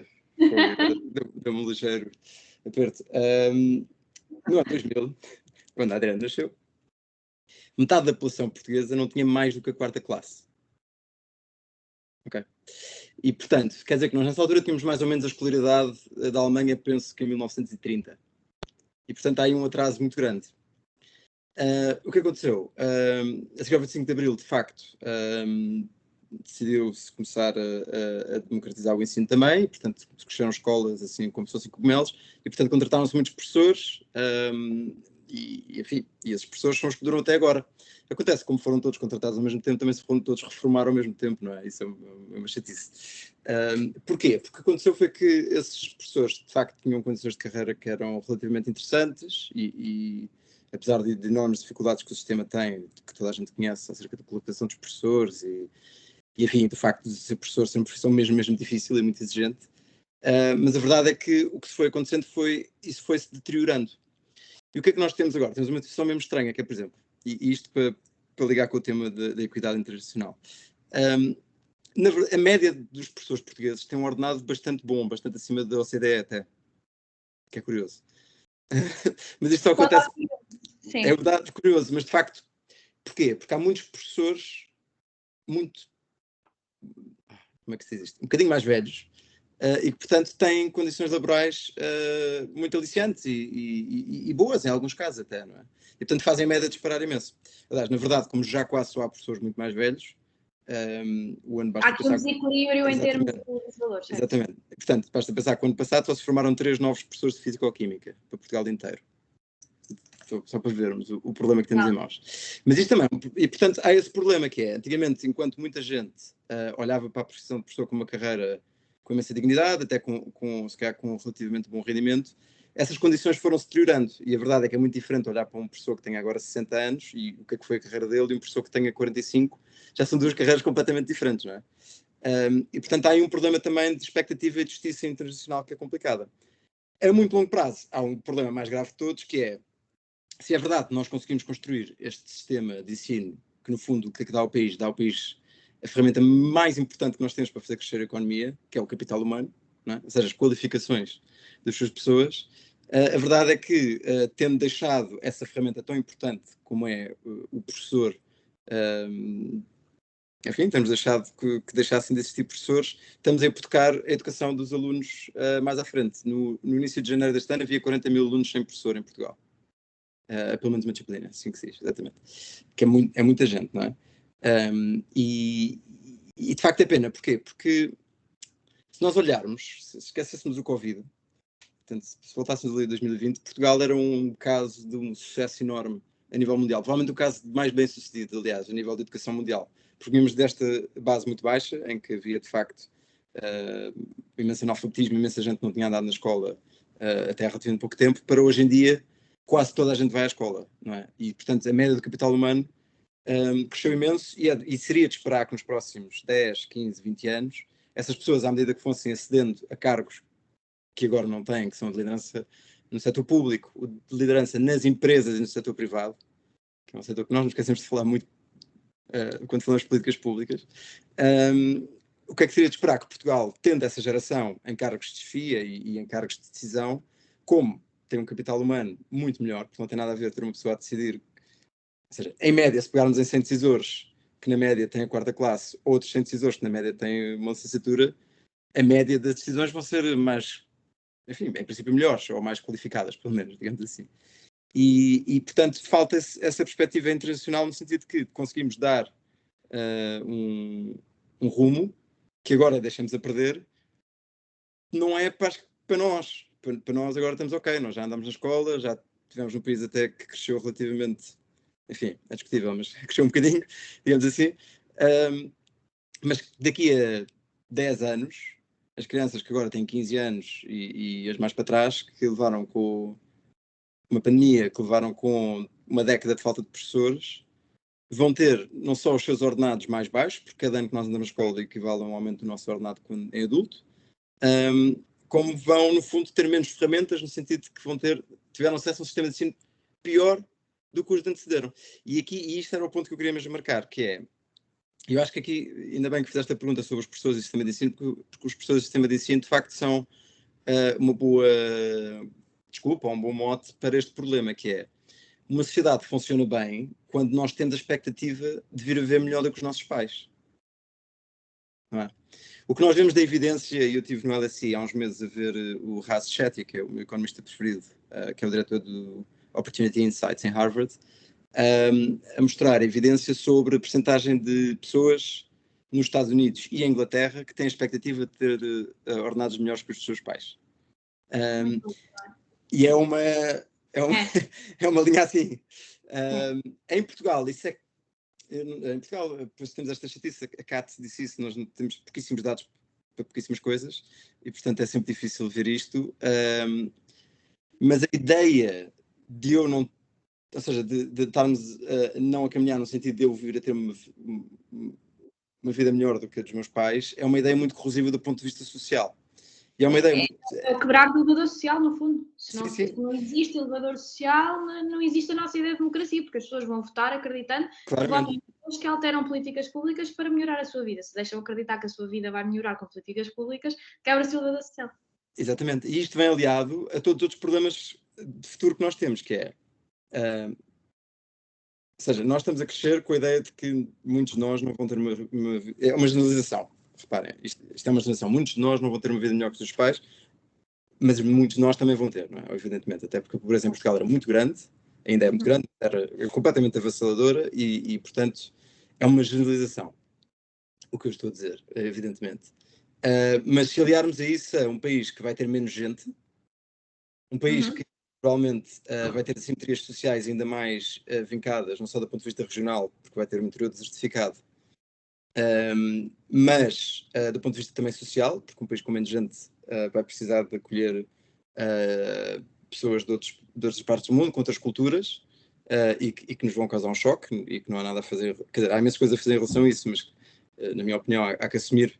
S3: Deu-me um ligeiro aperto. No ano 2000, quando a Adriana nasceu, metade da população portuguesa não tinha mais do que a 4ª classe. Ok? E, portanto, quer dizer que nós nessa altura tínhamos mais ou menos a escolaridade da Alemanha, penso que em 1930. E, portanto, há aí um atraso muito grande. O que aconteceu? A seguir ao 25 de Abril, de facto, decidiu-se começar a democratizar o ensino também, e, portanto, cresceram escolas assim como se fossem cogumelos, e, portanto, contrataram-se muitos professores, enfim, e esses professores são os que duram até agora. Acontece, como foram todos contratados ao mesmo tempo, também se foram todos reformar ao mesmo tempo, não é? Isso é uma chatice. Porquê? Porque o que aconteceu foi que esses professores, de facto, tinham condições de carreira que eram relativamente interessantes e apesar de enormes dificuldades que o sistema tem, que toda a gente conhece acerca da colocação dos professores e enfim, do facto de ser professor ser uma profissão mesmo difícil e muito exigente, mas a verdade é que o que se foi acontecendo isso foi-se deteriorando. E o que é que nós temos agora? Temos uma situação mesmo estranha, que é, por exemplo, e isto para ligar com o tema da equidade internacional. A média dos professores portugueses tem um ordenado bastante bom, bastante acima da OCDE até, que é curioso. Mas isto só acontece...
S2: Sim.
S3: É verdade, curioso, mas de facto, porquê? Porque há muitos professores como é que se diz isto? Um bocadinho mais velhos, e que, portanto, têm condições laborais muito aliciantes e boas, em alguns casos até, não é? E, portanto, fazem a média disparar imenso. Aliás, na verdade, como já quase só há professores muito mais velhos, o ano basta
S2: há aqui um desequilíbrio em termos de valores.
S3: Exatamente. Portanto, basta pensar que o ano passado só se formaram 3 novos professores de Físico-Química para Portugal inteiro. Só para vermos o problema que temos em nós. Mas isto também, e portanto há esse problema que é, antigamente, enquanto muita gente olhava para a profissão de professor como uma carreira com imensa dignidade, até se calhar com relativamente bom rendimento, essas condições foram-se deteriorando. E a verdade é que é muito diferente olhar para um professor que tem agora 60 anos e o que é que foi a carreira dele e um professor que tenha 45, já são duas carreiras completamente diferentes, não é? E portanto há aí um problema também de expectativa e de justiça internacional que é complicada. A muito longo prazo, há um problema mais grave de todos, que é, se é verdade que nós conseguimos construir este sistema de ensino, que no fundo o que é que dá ao país a ferramenta mais importante que nós temos para fazer crescer a economia, que é o capital humano, não é? Ou seja, as qualificações das suas pessoas, a verdade é que, tendo deixado essa ferramenta tão importante como é o professor, enfim, temos deixado que deixassem de existir professores, estamos a hipotecar a educação dos alunos mais à frente. No início de janeiro deste ano havia 40 mil alunos sem professor em Portugal. Pelo menos uma disciplina, assim que se diz, exatamente. Que é muita gente, não é? E de facto é pena. Porquê? Porque se nós olharmos, se esquecêssemos o Covid, portanto, se voltássemos ali a 2020, Portugal era um caso de um sucesso enorme a nível mundial. Provavelmente o caso mais bem sucedido, aliás, a nível de educação mundial. Porque vimos desta base muito baixa, em que havia de facto imenso analfabetismo, imensa gente não tinha andado na escola até há relativamente pouco tempo, para hoje em dia quase toda a gente vai à escola, não é? E, portanto, a média do capital humano cresceu imenso e seria de esperar que nos próximos 10, 15, 20 anos, essas pessoas, à medida que fossem acedendo a cargos que agora não têm, que são de liderança no setor público, de liderança nas empresas e no setor privado, que é um setor que nós nos esquecemos de falar muito quando falamos de políticas públicas, o que é que seria de esperar que Portugal, tendo essa geração em cargos de chefia e em cargos de decisão, como tem um capital humano muito melhor, porque não tem nada a ver ter uma pessoa a decidir, ou seja, em média, se pegarmos em 100 decisores, que na média têm a 4ª classe, ou outros 100 decisores que na média têm uma licenciatura, a média das decisões vão ser mais, enfim, em princípio melhores, ou mais qualificadas, pelo menos, digamos assim. E portanto, falta essa perspectiva internacional no sentido de que conseguimos dar um rumo que agora deixamos a perder, não é para nós. Para nós agora estamos ok, nós já andamos na escola, já tivemos um país até que cresceu relativamente, enfim, é discutível, mas cresceu um bocadinho, digamos assim. Mas daqui a 10 anos, as crianças que agora têm 15 anos e as mais para trás, que levaram com uma pandemia, que levaram com uma década de falta de professores, vão ter não só os seus ordenados mais baixos, porque cada ano que nós andamos na escola equivale a um aumento do nosso ordenado quando é adulto, como vão, no fundo, ter menos ferramentas, no sentido de que tiveram acesso a um sistema de ensino pior do que os de antecederam. E isto era o ponto que eu queria mesmo marcar, que é, eu acho que aqui, ainda bem que fizeste a pergunta sobre os professores e o sistema de ensino, porque os professores e o sistema de ensino, de facto, são uma boa desculpa, ou um bom mote para este problema, que é uma sociedade funciona bem quando nós temos a expectativa de vir a ver melhor do que os nossos pais. Não é? O que nós vemos da evidência, e eu estive no LSE há uns meses a ver o Raz Chetty, que é o meu economista preferido, que é o diretor do Opportunity Insights em Harvard, a mostrar evidência sobre a percentagem de pessoas nos Estados Unidos e em Inglaterra que têm a expectativa de ter ordenados melhores que os seus pais. E é uma linha assim. Em Portugal, isso é. Em Portugal, depois temos esta chatice, a Cat disse isso, nós temos pouquíssimos dados para pouquíssimas coisas e, portanto, é sempre difícil ver isto. Mas a ideia de eu não. Ou seja, de estarmos não a caminhar no sentido de eu vir a ter uma vida melhor do que a dos meus pais é uma ideia muito corrosiva do ponto de vista social. E é uma ideia
S2: É quebrar o elevador social, no fundo. Se
S3: sim.
S2: não existe elevador social, não existe a nossa ideia de democracia, porque as pessoas vão votar acreditando que votam em pessoas que alteram políticas públicas para melhorar a sua vida. Se deixam acreditar que a sua vida vai melhorar com políticas públicas, quebra-se o elevador social.
S3: Exatamente. E isto vem aliado a todos os outros problemas de futuro que nós temos, que é... ou seja, nós estamos a crescer com a ideia de que muitos de nós não vão ter é uma generalização. Reparem, isto é uma generalização. Muitos de nós não vão ter uma vida melhor que os seus pais, mas muitos de nós também vão ter, não é? Evidentemente. Até porque a pobreza em Portugal era muito grande, ainda é muito grande, era completamente avassaladora e, portanto, é uma generalização. O que eu estou a dizer, evidentemente. Mas se aliarmos a isso a um país que vai ter menos gente, um país que provavelmente vai ter assimetrias sociais ainda mais vincadas, não só do ponto de vista regional, porque vai ter um interior desertificado, mas do ponto de vista também social, porque um país com menos gente vai precisar de acolher pessoas de outras partes do mundo, com outras culturas, e que nos vão causar um choque, e que não há nada a fazer. Quer dizer, há imensas coisas a fazer em relação a isso, mas na minha opinião há que assumir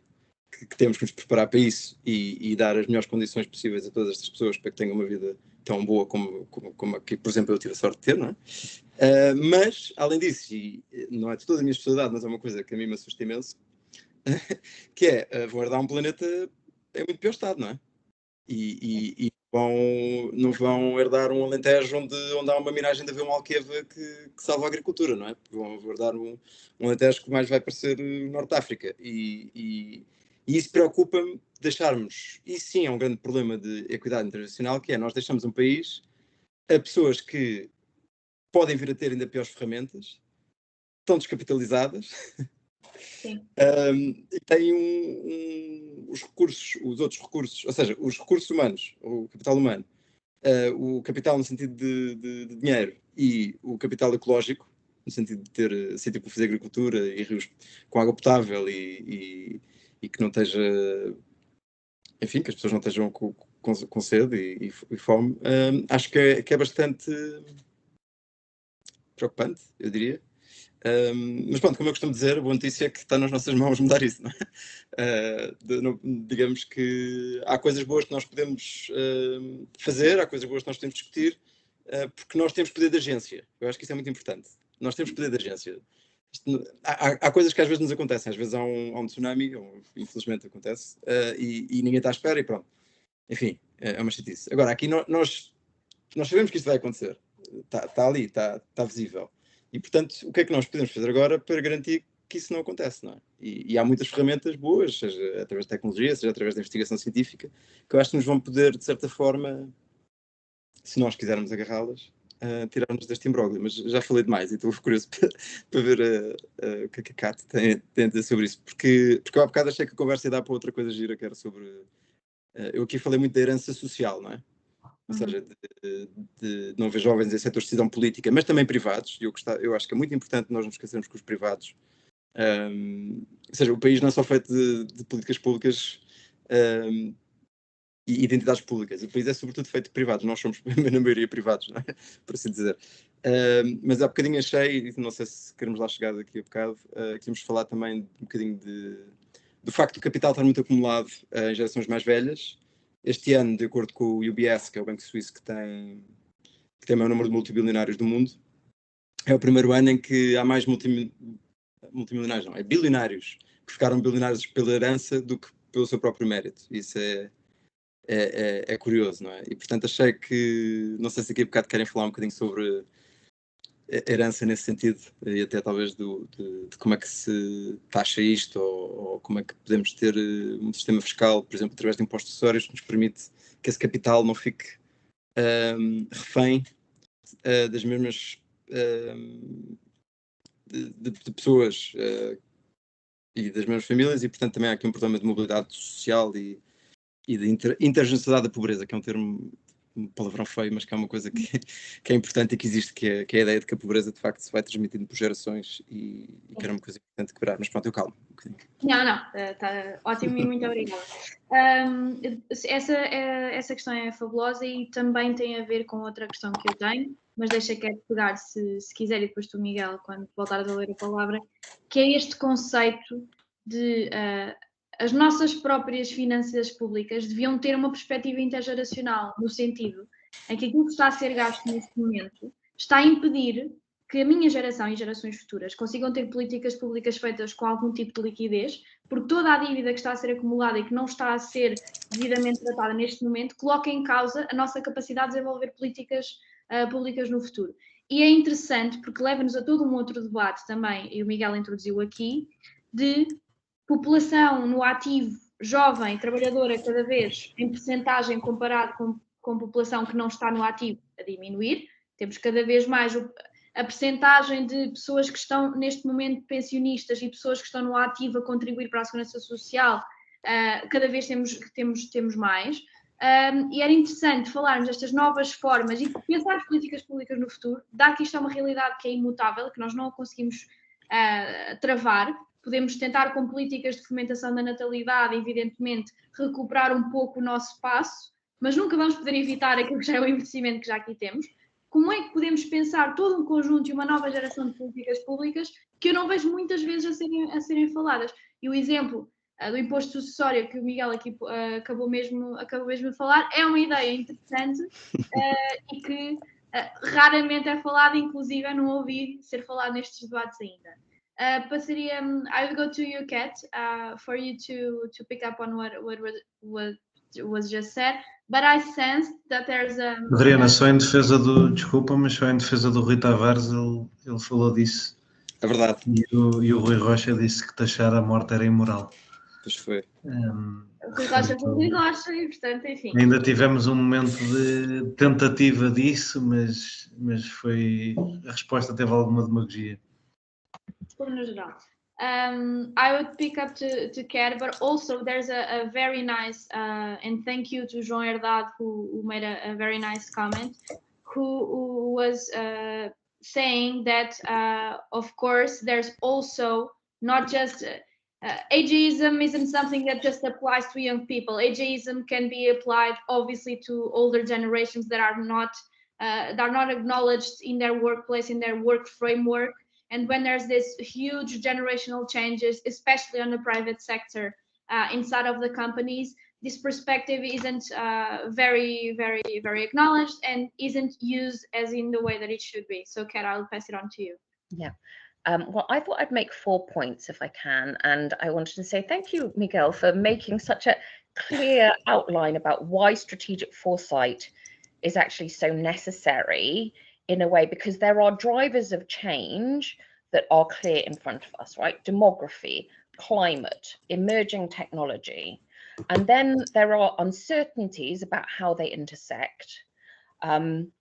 S3: que temos que nos preparar para isso e dar as melhores condições possíveis a todas estas pessoas para que tenham uma vida tão boa como a que, por exemplo, eu tive a sorte de ter, não é? Mas, além disso, e não é de toda a minha especialidade, mas é uma coisa que a mim me assusta imenso, que é, vão herdar um planeta em muito pior estado, não é? E não vão herdar um Alentejo onde há uma miragem de haver uma Alqueva que salva a agricultura, não é? Vão herdar um Alentejo que mais vai parecer Norte de África. E isso preocupa-me deixarmos, e sim é um grande problema de equidade internacional, que é nós deixamos um país a pessoas que podem vir a ter ainda piores ferramentas, estão descapitalizadas, e têm os outros recursos, ou seja, os recursos humanos, o capital humano, o capital no sentido de dinheiro e o capital ecológico, no sentido de ter sítio para fazer agricultura e rios com água potável e que não esteja, enfim, que as pessoas não estejam com sede e fome, acho que é bastante preocupante, eu diria. Mas pronto, como eu costumo dizer, a boa notícia é que está nas nossas mãos mudar isso, não é? Digamos que há coisas boas que nós podemos fazer, há coisas boas que nós podemos discutir, porque nós temos poder de agência. Eu acho que isso é muito importante. Nós temos poder de agência. há coisas que às vezes nos acontecem, às vezes há um tsunami, ou, infelizmente acontece, e ninguém está à espera e pronto. Enfim, é uma chatice. Agora, aqui nós sabemos que isto vai acontecer, está ali, está visível. E, portanto, o que é que nós podemos fazer agora para garantir que isso não acontece, não é? E há muitas ferramentas boas, seja através de tecnologia, seja através da investigação científica, que eu acho que nos vão poder, de certa forma, se nós quisermos agarrá-las, tirar-nos deste imbróglio. Mas já falei demais e estou curioso para ver o que a Kat tem a dizer sobre isso. Porque eu há bocado achei que a conversa ia dar para outra coisa gira, que era sobre... eu aqui falei muito da herança social, não é? Ou seja, de não ver jovens em setores de decisão política, mas também privados. Eu acho que é muito importante nós nos esquecermos que os privados... ou seja, o país não é só feito de políticas públicas e identidades públicas. O país é sobretudo feito de privados. Nós somos, na maioria, privados, não é? Por assim dizer. Mas há bocadinho achei, e não sei se queremos lá chegar daqui a bocado, que íamos falar também um bocadinho do facto do capital estar muito acumulado em gerações mais velhas. Este ano, de acordo com o UBS, que é o banco suíço que tem o maior número de multibilionários do mundo, é o primeiro ano em que há mais multimilionários, não, é bilionários, que ficaram bilionários pela herança do que pelo seu próprio mérito. Isso é curioso, não é? E, portanto, achei que, não sei se daqui a bocado querem falar um bocadinho sobre a herança nesse sentido, e até talvez de como é que se taxa isto, ou como é que podemos ter um sistema fiscal, por exemplo, através de impostos acessórios, que nos permite que esse capital não fique refém das mesmas de pessoas e das mesmas famílias, e portanto também há aqui um problema de mobilidade social e de intergeneracionalidade da pobreza, que é um termo, um palavrão feio, mas que é uma coisa que é importante e que existe, que é a ideia de que a pobreza de facto se vai transmitindo por gerações e que era uma coisa importante quebrar. Mas pronto, eu calmo um bocadinho.
S2: Não, está ótimo e muito obrigada. Essa questão é fabulosa e também tem a ver com outra questão que eu tenho, mas deixa que pegar se quiser e depois tu, Miguel, quando voltares a ler a palavra, que é este conceito de as nossas próprias finanças públicas deviam ter uma perspectiva intergeracional, no sentido em que aquilo que está a ser gasto neste momento está a impedir que a minha geração e gerações futuras consigam ter políticas públicas feitas com algum tipo de liquidez, porque toda a dívida que está a ser acumulada e que não está a ser devidamente tratada neste momento coloca em causa a nossa capacidade de desenvolver políticas públicas no futuro. E é interessante porque leva-nos a todo um outro debate também, e o Miguel introduziu aqui, de população no ativo, jovem, trabalhadora, cada vez em percentagem comparado com população que não está no ativo a diminuir. Temos cada vez mais a percentagem de pessoas que estão neste momento pensionistas e pessoas que estão no ativo a contribuir para a segurança social, cada vez temos mais. E era interessante falarmos destas novas formas e pensar as políticas públicas no futuro, dado que isto é uma realidade que é imutável, que nós não a conseguimos travar. Podemos tentar, com políticas de fomentação da natalidade, evidentemente, recuperar um pouco o nosso passo, mas nunca vamos poder evitar aquilo que já é o envelhecimento que já aqui temos. Como é que podemos pensar todo um conjunto e uma nova geração de políticas públicas que eu não vejo muitas vezes a serem faladas? E o exemplo do imposto sucessório que o Miguel aqui acabou mesmo de falar é uma ideia interessante e que raramente é falada, inclusive eu não ouvi ser falado nestes debates ainda. Passaria, I will go to you, Kat, for you to pick up on what was just said, but I sensed that there's a...
S1: Adriana, só em defesa desculpa, mas só em defesa do Rui Tavares, ele falou disso.
S3: É verdade.
S1: E o Rui Rocha disse que taxar a morte era imoral.
S3: Pois foi.
S2: O Rui Rocha foi o Rui Rocha e, portanto, enfim.
S1: Ainda tivemos um momento de tentativa disso, mas a resposta teve alguma demagogia.
S2: No geral. I would pick up to Kat, but also there's a very nice, and thank you to João Herdade, who made a very nice comment, who was saying that, of course, there's also not just, ageism isn't something that just applies to young people. Ageism can be applied, obviously, to older generations that are not acknowledged in their workplace, in their work framework. And when there's this huge generational changes, especially on the private sector, inside of the companies, this perspective isn't very, very, very acknowledged and isn't used as in the way that it should be. So, Kat, I'll pass it on to you.
S4: Yeah. Well, I thought I'd make 4 points if I can. And I wanted to say thank you, Miguel, for making such a clear outline about why strategic foresight is actually so necessary in a way, because there are drivers of change that are clear in front of us, right? Demography, climate, emerging technology. And then there are uncertainties about how they intersect. And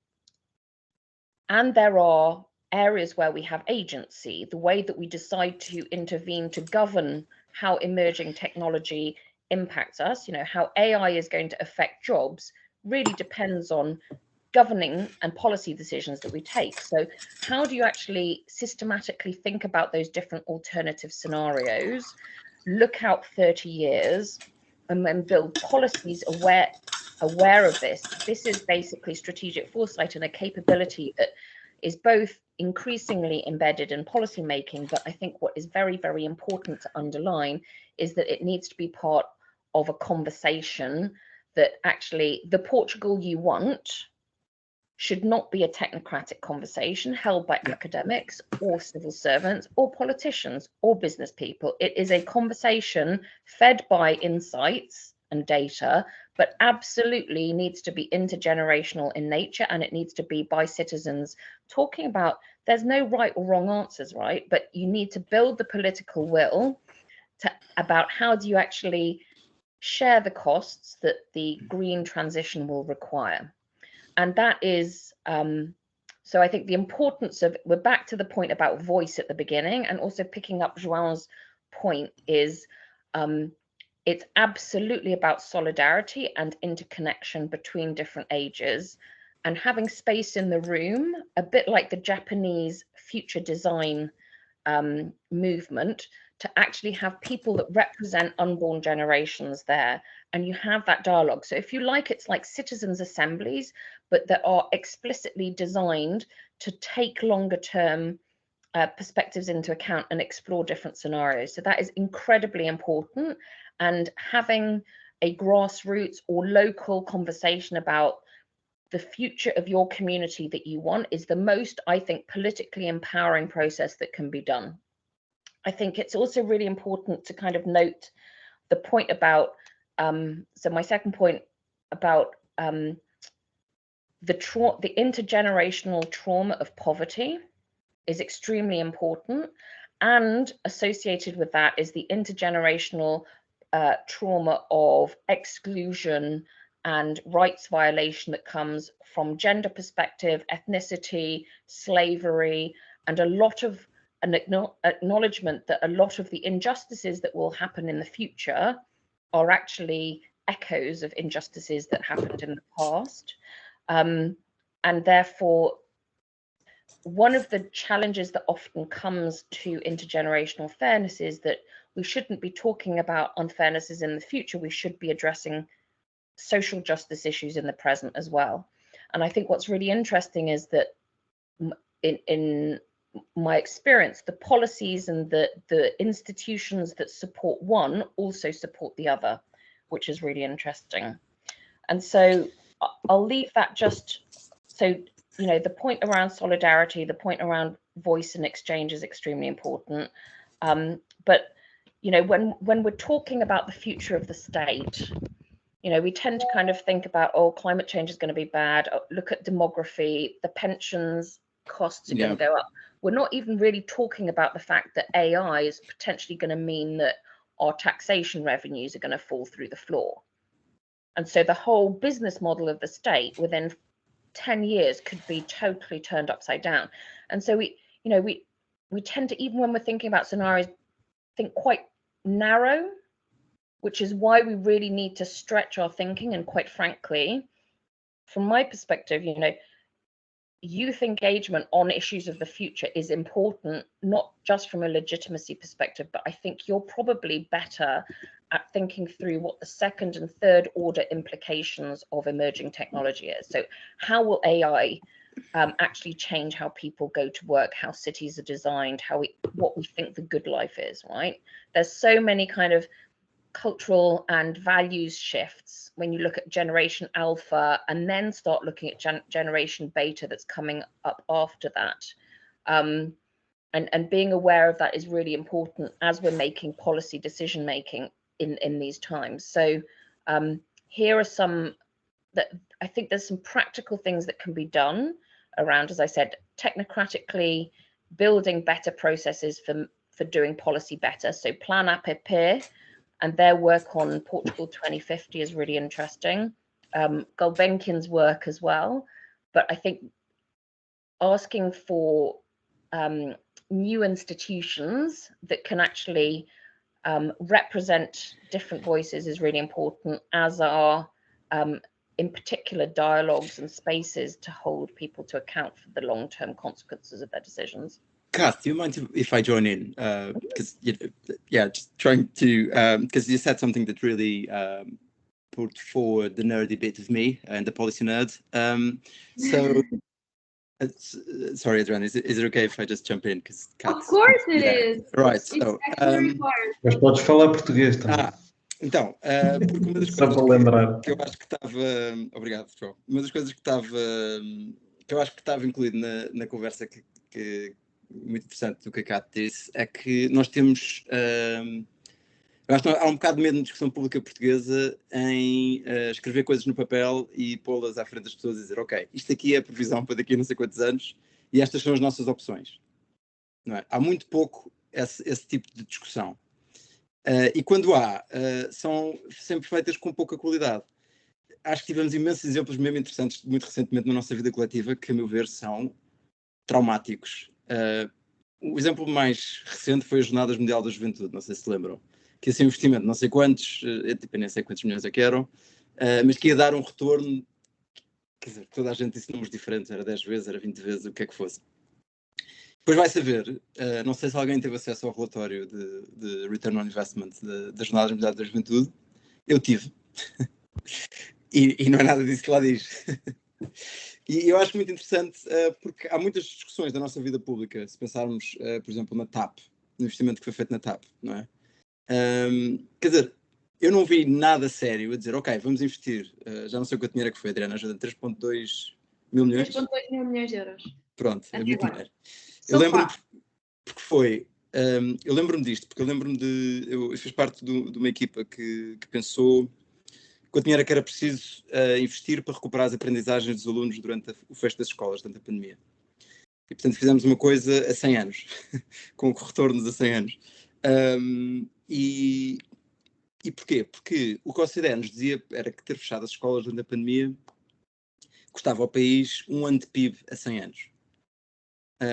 S4: there are areas where we have agency, the way that we decide to intervene to govern how emerging technology impacts us, how AI is going to affect jobs really depends on governing and policy decisions that we take. So how do you actually systematically think about those different alternative scenarios, look out 30 years, and then build policies aware of this? This is basically strategic foresight and a capability that is both increasingly embedded in policymaking, but I think what is very, very important to underline is that it needs to be part of a conversation that actually the Portugal you want should not be a technocratic conversation held by academics or civil servants or politicians or business people. It is a conversation fed by insights and data, but absolutely needs to be intergenerational in nature, and it needs to be by citizens talking about, there's no right or wrong answers, right? But you need to build the political will about how do you actually share the costs that the green transition will require. And that is, so I think the importance of, we're back to the point about voice at the beginning, and also picking up João's point is, it's absolutely about solidarity and interconnection between different ages, and having space in the room, a bit like the Japanese future design movement, to actually have people that represent unborn generations there, and you have that dialogue. So if you like, it's like citizens' assemblies, but that are explicitly designed to take longer term perspectives into account and explore different scenarios. So that is incredibly important, and having a grassroots or local conversation about the future of your community that you want is the most, I think, politically empowering process that can be done. I think it's also really important to kind of note the point about, so my second point about the intergenerational trauma of poverty is extremely important, and associated with that is the intergenerational trauma of exclusion and rights violation that comes from gender perspective, ethnicity, slavery, and a lot of an acknowledgement that a lot of the injustices that will happen in the future are actually echoes of injustices that happened in the past. And therefore, one of the challenges that often comes to intergenerational fairness is that we shouldn't be talking about unfairnesses in the future. We should be addressing social justice issues in the present as well. And I think what's really interesting is that in my experience, the policies and the institutions that support one also support the other, which is really interesting. And so I'll leave that just so, the point around solidarity, the point around voice and exchange is extremely important. But, when we're talking about the future of the state, we tend to kind of think about, oh, climate change is going to be bad. Oh, look at demography, the pensions costs are going to go up. We're not even really talking about the fact that AI is potentially going to mean that our taxation revenues are going to fall through the floor. And so the whole business model of the state within 10 years could be totally turned upside down. And so we tend to, even when we're thinking about scenarios, think quite narrow, which is why we really need to stretch our thinking. And quite frankly, from my perspective, youth engagement on issues of the future is important, not just from a legitimacy perspective, but I think you're probably better at thinking through what the second and third order implications of emerging technology is. So how will AI actually change how people go to work, how cities are designed, what we think the good life is, right? There's so many kind of cultural and values shifts when you look at generation alpha and then start looking at generation beta that's coming up after that. and being aware of that is really important as we're making policy decision making in these times. So here are some that I think there's some practical things that can be done around, as I said, technocratically building better processes for doing policy better. So Plan APP and their work on Portugal 2050 is really interesting. Gulbenkian's work as well. But I think asking for new institutions that can actually represent different voices is really important, as are in particular dialogues and spaces to hold people to account for the long-term consequences of their decisions.
S3: Kath, do you mind if I join in? Because just trying to, because you said something that really put forward the nerdy bit of me and the policy nerd. So, sorry, Adriana, is it okay if I just jump in? Because
S2: of course it is.
S3: Right.
S2: It's
S3: so,
S1: mas podes falar português também.
S3: Então, porque uma das
S1: Só
S3: coisas
S1: para lembrar.
S3: que eu acho que estava... Obrigado, João. Uma das coisas que eu acho que estava incluído na conversa que muito interessante do que a Kat disse, é que nós temos... eu acho que há um bocado de medo na discussão pública portuguesa em escrever coisas no papel e pô-las à frente das pessoas e dizer, ok, isto aqui é a previsão para daqui a não sei quantos anos e estas são as nossas opções. Não é? Há muito pouco esse tipo de discussão. E quando há, são sempre feitas com pouca qualidade. Acho que tivemos imensos exemplos mesmo interessantes, muito recentemente na nossa vida coletiva, que a meu ver são traumáticos. O exemplo mais recente foi as Jornadas Mundial da Juventude, não sei se lembram, que ia ser um investimento, não sei quantos, eu nem sei quantos milhões é que eram, mas que ia dar um retorno, quer dizer, toda a gente disse números diferentes, era 10 vezes, era 20 vezes, o que é que fosse. Depois vai saber, não sei se alguém teve acesso ao relatório de Return on Investment das Jornadas Mundiais da Juventude. Eu tive. e não é nada disso que lá diz. E eu acho muito interessante, porque há muitas discussões da nossa vida pública, se pensarmos, por exemplo, na TAP, no investimento que foi feito na TAP, não é? Quer dizer, eu não vi nada sério a dizer, ok, vamos investir, já não sei quanto dinheiro é que foi, Adriana, ajuda, 3,2 mil milhões?
S2: 3,2 mil milhões de euros.
S3: Pronto, é muito dinheiro.
S2: Eu lembro-me
S3: porque foi, eu lembro-me disto, porque eu lembro-me eu fiz parte de uma equipa que pensou quanto dinheiro é que era preciso investir para recuperar as aprendizagens dos alunos durante o fecho das escolas, durante a pandemia. E, portanto, fizemos uma coisa a 100 anos, com retornos a 100 anos. E porquê? Porque o que a OCDE nos dizia era que ter fechado as escolas durante a pandemia custava ao país 1 ano de PIB a 100 anos.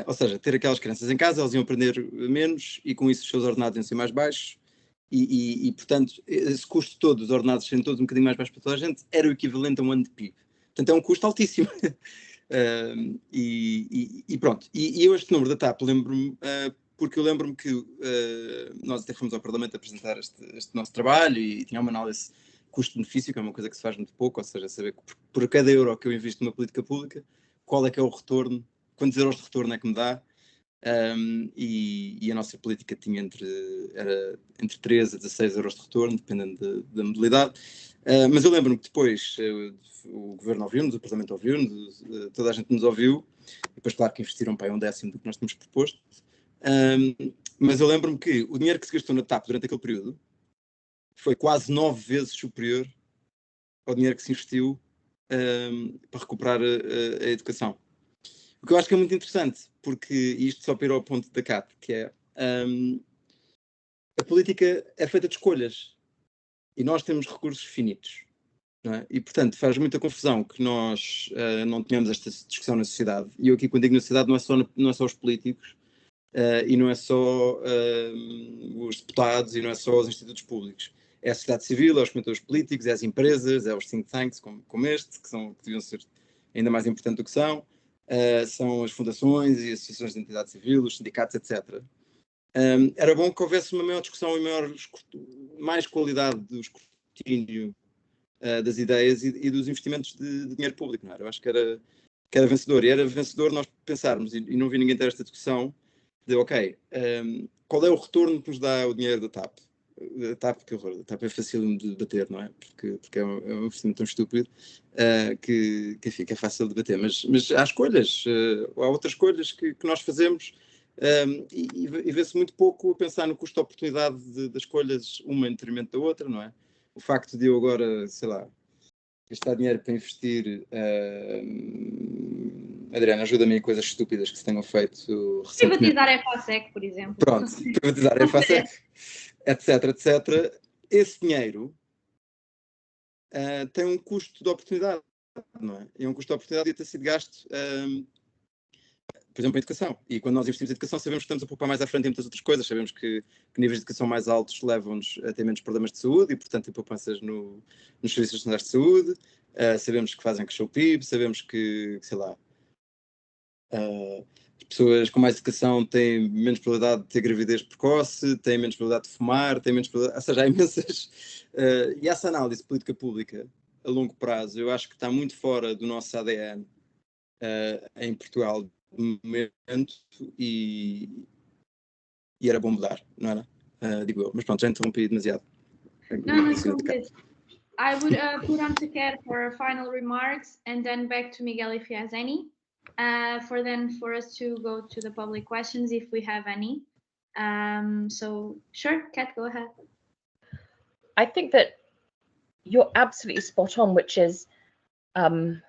S3: Ou seja, ter aquelas crianças em casa, elas iam aprender menos e com isso os seus ordenados iam ser mais baixos e portanto, esse custo todo, os ordenados sendo todos um bocadinho mais baixos para toda a gente, era o equivalente a 1 ano de PIB. Portanto, é um custo altíssimo. E pronto. E eu este número da TAP lembro-me, porque eu lembro-me que nós até fomos ao Parlamento apresentar este nosso trabalho e tinha uma análise custo-benefício, que é uma coisa que se faz muito pouco, ou seja, saber que por cada euro que eu invisto numa política pública, qual é que é o retorno, quantos euros de retorno é que me dá, e a nossa política tinha era entre 13 a 16 euros de retorno, dependendo da modalidade. Mas eu lembro-me que depois o Governo ouviu-nos, o Parlamento ouviu-nos, toda a gente nos ouviu, e depois claro que investiram para 1/10 do que nós tínhamos proposto. Mas eu lembro-me que o dinheiro que se gastou na TAP durante aquele período foi quase 9 vezes superior ao dinheiro que se investiu para recuperar a educação. O que eu acho que é muito interessante, porque isto só para ir ao ponto da Kat, que é a política é feita de escolhas e nós temos recursos finitos, não é? E portanto faz muita confusão que nós não tenhamos esta discussão na sociedade. E eu aqui quando digo na sociedade não é só os políticos e não é só os deputados e não é só os institutos públicos. É a sociedade civil, é os comentadores políticos, é as empresas, é os think tanks como este, que deviam ser ainda mais importantes do que são. São as fundações e associações de entidade civil, os sindicatos, etc. Era bom que houvesse uma maior discussão e mais qualidade do escrutínio das ideias e dos investimentos de dinheiro público, não era? Eu acho que era vencedor. E era vencedor nós pensarmos, e não vi ninguém ter esta discussão, de ok, qual é o retorno que nos dá o dinheiro da TAP? A TAP, que horror, a TAP é fácil de debater, não é? Porque é um investimento tão estúpido que enfim, que é fácil de debater. Mas há escolhas, há outras escolhas que nós fazemos E vê-se muito pouco a pensar no custo de oportunidade das escolhas, uma em detrimento da outra, não é? O facto de eu agora, sei lá, gastar dinheiro para investir. Adriana, ajuda-me em coisas estúpidas que se tenham feito recentemente.
S2: Privatizar a EFASEC, por exemplo.
S3: Pronto, privatizar a EFASEC, etc. Esse dinheiro tem um custo de oportunidade, não é? E é um custo de oportunidade de ter sido gasto, por exemplo, em educação. E quando nós investimos em educação, sabemos que estamos a poupar mais à frente em muitas outras coisas. Sabemos que níveis de educação mais altos levam-nos a ter menos problemas de saúde e, portanto, ter poupanças nos serviços nacionais de saúde. Sabemos que fazem crescer o PIB, sabemos que sei lá, as pessoas com mais educação têm menos probabilidade de ter gravidez precoce, têm menos probabilidade de fumar, têm menos probabilidade, ou seja, há imensas. E essa análise política pública a longo prazo, eu acho que está muito fora do nosso ADN em Portugal no momento e era bom mudar, não era? Digo eu, mas pronto, já interrompi demasiado.
S2: No, it's all good. I would put on to Kat for final remarks and then back to Miguel if he has any. For us to go to the public questions if we have any. So sure, Kat, go ahead.
S4: I think that you're absolutely spot on, which is the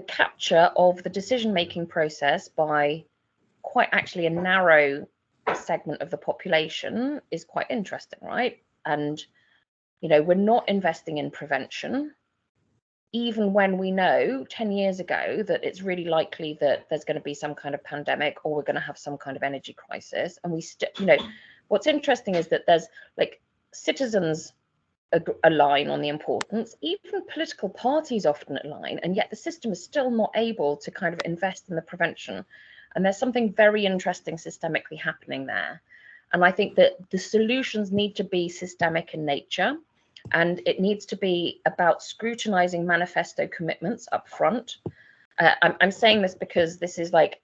S4: capture of the decision-making process by quite actually a narrow segment of the population is quite interesting, right? And, you know, we're not investing in prevention, even when we know 10 years ago that it's really likely that there's going to be some kind of pandemic or we're going to have some kind of energy crisis. And we still, you know, what's interesting is that there's like citizens align on the importance, even political parties often align, and yet the system is still not able to kind of invest in the prevention. And there's something very interesting systemically happening there. And I think that the solutions need to be systemic in nature, and it needs to be about scrutinizing manifesto commitments up front. I'm saying this because this is like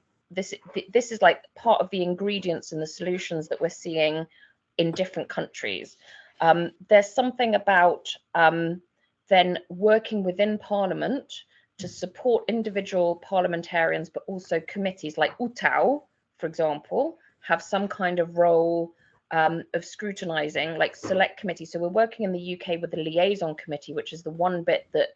S4: part of the ingredients and the solutions that we're seeing in different countries. There's something about then working within Parliament to support individual parliamentarians, but also committees like UTAU, for example, have some kind of role of scrutinizing, like select committees. So we're working in the UK with the liaison committee, which is the one bit that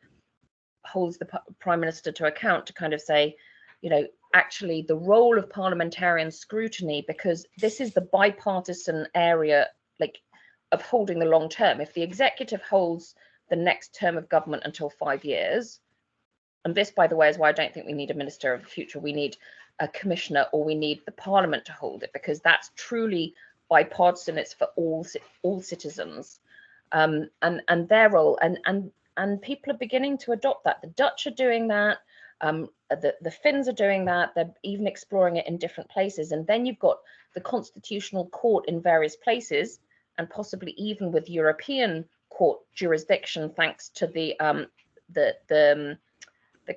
S4: holds the Prime Minister to account to kind of say, you know, actually the role of parliamentarian scrutiny, because this is the bipartisan area, like, of holding the long term. If the executive holds the next term of government until 5 years, and this, by the way, is why I don't think we need a Minister of the Future. We need a commissioner, or we need the Parliament to hold it, because that's truly bipartisan. It's for all citizens, and their role. And people are beginning to adopt that. The Dutch are doing that. The Finns are doing that. They're even exploring it in different places. And then you've got the Constitutional Court in various places, and possibly even with European court jurisdiction, thanks to the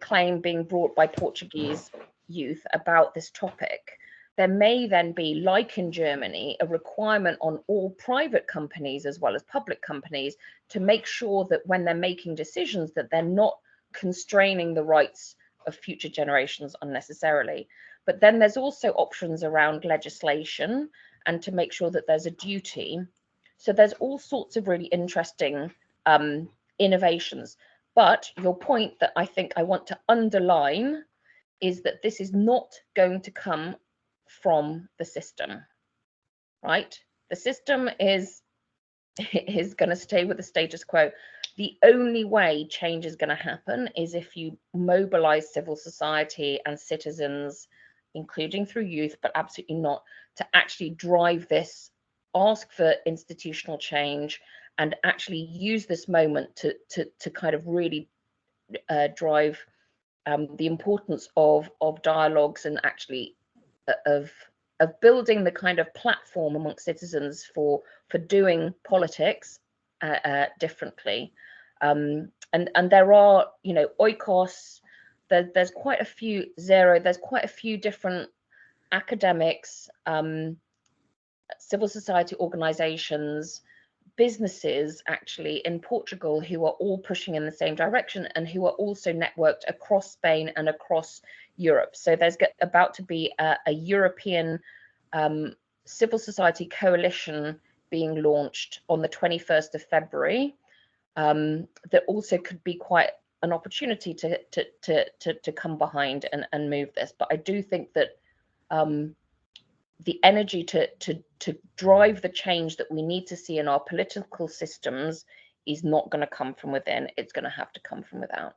S4: claim being brought by Portuguese youth about this topic. There may then be, like in Germany, a requirement on all private companies as well as public companies to make sure that when they're making decisions that they're not constraining the rights of future generations unnecessarily. But then there's also options around legislation and to make sure that there's a duty. So there's all sorts of really interesting innovations. But your point that I think I want to underline is that this is not going to come from the system, right? The system is going to stay with the status quo. The only way change is going to happen is if you mobilize civil society and citizens, including through youth, but absolutely not, to actually drive this, ask for institutional change, and actually use this moment to kind of really drive the importance of dialogues and actually of building the kind of platform amongst citizens for doing politics differently. And there are, you know, Oikos, there's quite a few, Zero, there's quite a few different academics, civil society organizations, businesses actually in Portugal who are all pushing in the same direction and who are also networked across Spain and across Europe. So there's about to be a European civil society coalition being launched on the 21st of February. That also could be quite an opportunity to come behind and move this. But I do think that the energy to drive the change that we need to see in our political systems is not going to come from within. It's going to have to come from without.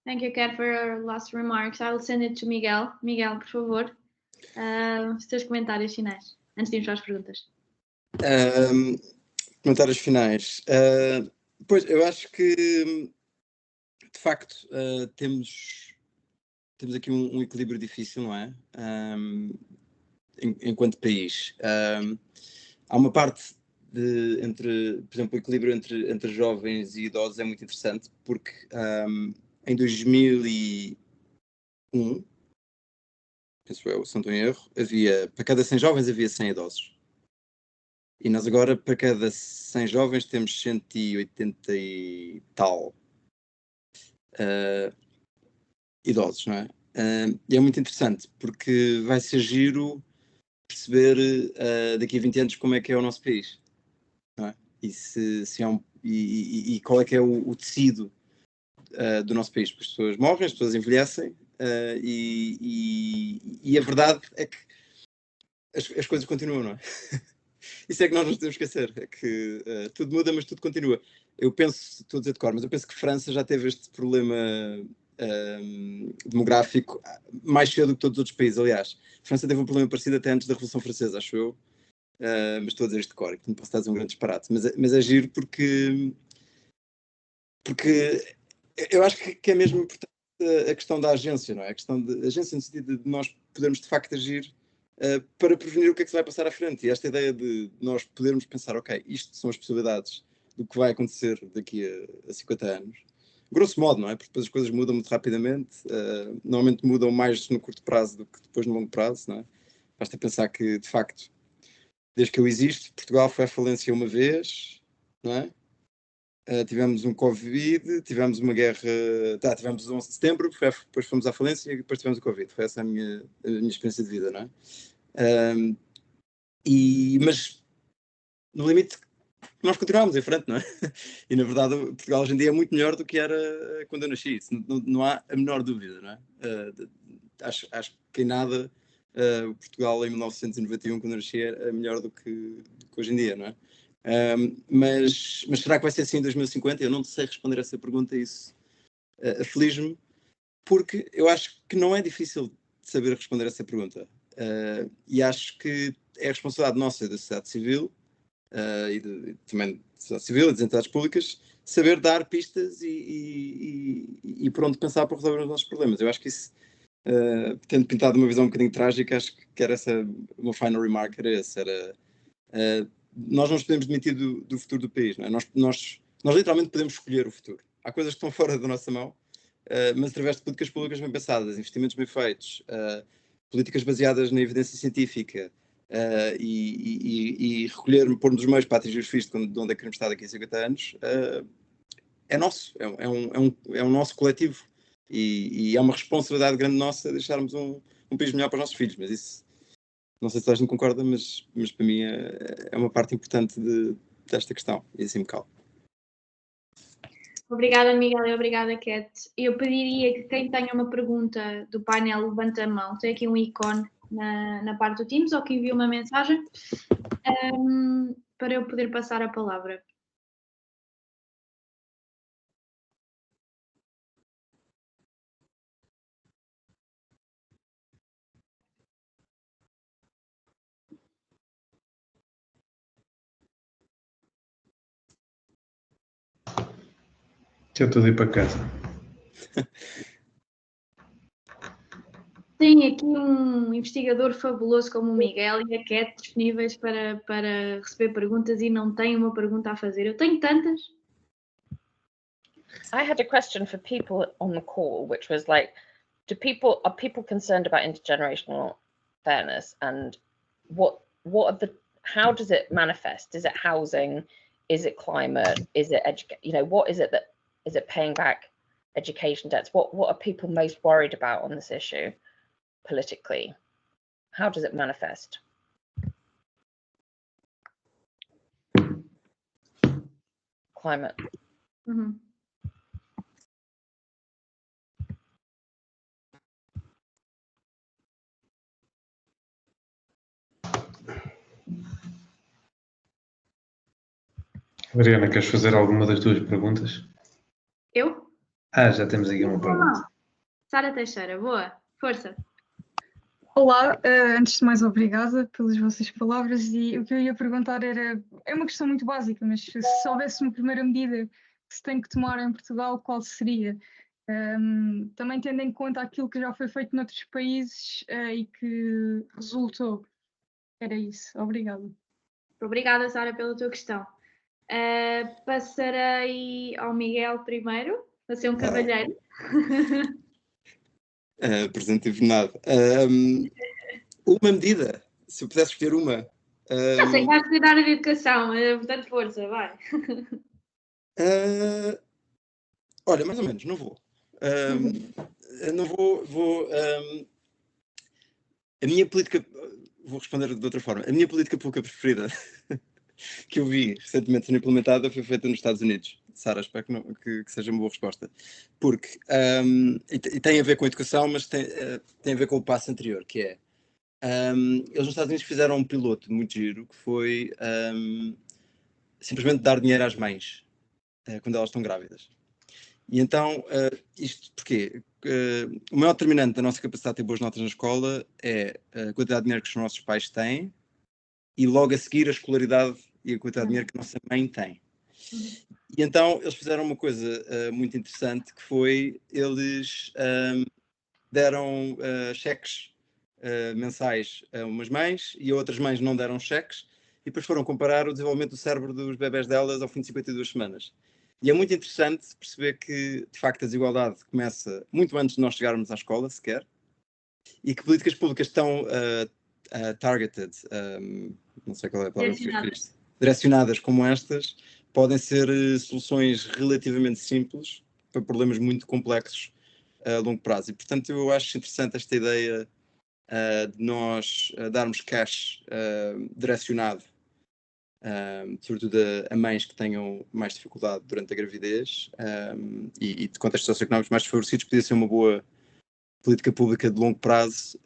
S2: Thank you, Kat, for your last remarks. I will send it to Miguel. Miguel, por favor, os teus comentários finais, antes de irmos para as perguntas.
S3: Comentários finais. Pois, eu acho que, de facto, temos aqui um equilíbrio difícil, não é? Enquanto país. Há uma parte por exemplo, o equilíbrio entre jovens e idosos é muito interessante, porque em 2001, penso eu, se não estou em erro, para cada 100 jovens havia 100 idosos. E nós agora, para cada 100 jovens, temos 180 e tal idosos, não é? E é muito interessante, porque vai ser giro perceber daqui a 20 anos como é que é o nosso país, não é? E qual é que é o tecido do nosso país. Porque as pessoas morrem, as pessoas envelhecem, e a verdade é que as coisas continuam, não é? Isso é que nós nos temos que esquecer, é que tudo muda, mas tudo continua. Eu penso, estou a dizer de cor, mas eu penso que França já teve este problema demográfico mais cedo do que todos os outros países. Aliás, França teve um problema parecido até antes da Revolução Francesa, acho eu, mas estou a dizer isto de cor, portanto posso estar a dizer um grande disparate, mas é giro porque eu acho que é mesmo importante a questão da agência, não é? A questão da agência no sentido de nós podermos de facto agir para prevenir o que é que se vai passar à frente. E esta ideia de nós podermos pensar, ok, isto são as possibilidades do que vai acontecer daqui a 50 anos. Grosso modo, não é? Porque depois as coisas mudam muito rapidamente, normalmente mudam mais no curto prazo do que depois no longo prazo, não é? Basta pensar que, de facto, desde que eu existo, Portugal foi à falência uma vez, não é? Tivemos um Covid, tivemos uma guerra, tivemos o 11 de setembro, depois fomos à falência e depois tivemos o Covid. Foi essa a minha experiência de vida, não é? Mas, no limite, nós continuamos em frente, não é? E, na verdade, Portugal hoje em dia é muito melhor do que era quando eu nasci. Não há a menor dúvida, não é? Acho que em nada Portugal em 1991, quando eu nasci, era melhor do que hoje em dia, não é? Mas será que vai ser assim em 2050? Eu não sei responder essa pergunta, isso aflige-me, porque eu acho que não é difícil de saber responder essa pergunta. E acho que é a responsabilidade nossa da sociedade civil e também da sociedade civil e das entidades públicas saber dar pistas e por onde pensar para resolver os nossos problemas. Eu acho que isso, tendo pintado uma visão um bocadinho trágica, acho que era essa o meu final remark, era esse, nós não nos podemos demitir do futuro do país, não é? Nós literalmente podemos escolher o futuro. Há coisas que estão fora da nossa mão, mas através de políticas públicas bem pensadas, investimentos bem feitos, políticas baseadas na evidência científica e pôr-nos os meios para atingir os fins de onde é que queremos estar daqui a 50 anos, é nosso, é um nosso coletivo e é uma responsabilidade grande nossa deixarmos um país melhor para os nossos filhos, mas isso não sei se a gente concorda, mas para mim é uma parte importante desta questão, e assim me calo.
S2: Obrigada, Miguel, e obrigada, Kat. Eu pediria que quem tenha uma pergunta do painel levante a mão. Tem aqui um ícone na parte do Teams, ou que envie uma mensagem para eu poder passar a palavra.
S1: Eu estou a ir para casa.
S2: Tem aqui um investigador fabuloso como o Miguel e a Kat disponíveis para receber perguntas e não tem uma pergunta a fazer. Eu tenho tantas.
S4: I had a question for people on the call, which was like, are people concerned about intergenerational fairness, and how does it manifest? Is it housing? Is it climate? Is it education? What is it is it paying back education debts? What are people most worried about on this issue politically? How does it manifest? Climate.
S2: Mm-hmm.
S1: Mariana, queres fazer alguma das tuas perguntas?
S2: Eu?
S1: Já temos aqui uma pergunta.
S2: Sara Teixeira, boa, força.
S5: Olá, antes de mais obrigada pelas vossas palavras, e o que eu ia perguntar é uma questão muito básica, mas se houvesse uma primeira medida que se tem que tomar em Portugal, qual seria? Também tendo em conta aquilo que já foi feito noutros países e que resultou. Era isso, obrigada.
S2: Obrigada, Sara, pela tua questão. Passarei ao Miguel primeiro, para ser um cavalheiro.
S3: Presente envenenado. Uma medida, se eu pudesse escolher uma.
S2: Já sei que vais cuidar da educação, portanto, força, vai.
S3: Olha, mais ou menos, não vou. Não vou. A minha política. Vou responder de outra forma. A minha política pública preferida que eu vi recentemente sendo implementada foi feita nos Estados Unidos. Sara, espero que seja uma boa resposta. Porque, e tem a ver com a educação, mas tem a ver com o passo anterior, que é, eles nos Estados Unidos fizeram um piloto muito giro, que foi simplesmente dar dinheiro às mães quando elas estão grávidas. E então, isto porquê? O maior determinante da nossa capacidade de ter boas notas na escola é a quantidade de dinheiro que os nossos pais têm e logo a seguir a escolaridade e a quantidade de dinheiro que a nossa mãe tem. E então eles fizeram uma coisa muito interessante, que foi, eles deram cheques mensais a umas mães e a outras mães não deram cheques, e depois foram comparar o desenvolvimento do cérebro dos bebés delas ao fim de 52 semanas. E é muito interessante perceber que, de facto, a desigualdade começa muito antes de nós chegarmos à escola, sequer, e que políticas públicas estão targeted, não sei qual é a palavra que eu fiz, direcionadas como estas, podem ser soluções relativamente simples para problemas muito complexos a longo prazo. E, portanto, eu acho interessante esta ideia de nós darmos cash direcionado, sobretudo a mães que tenham mais dificuldade durante a gravidez e de contextos socioeconómicos mais desfavorecidos. Podia ser uma boa política pública de longo prazo,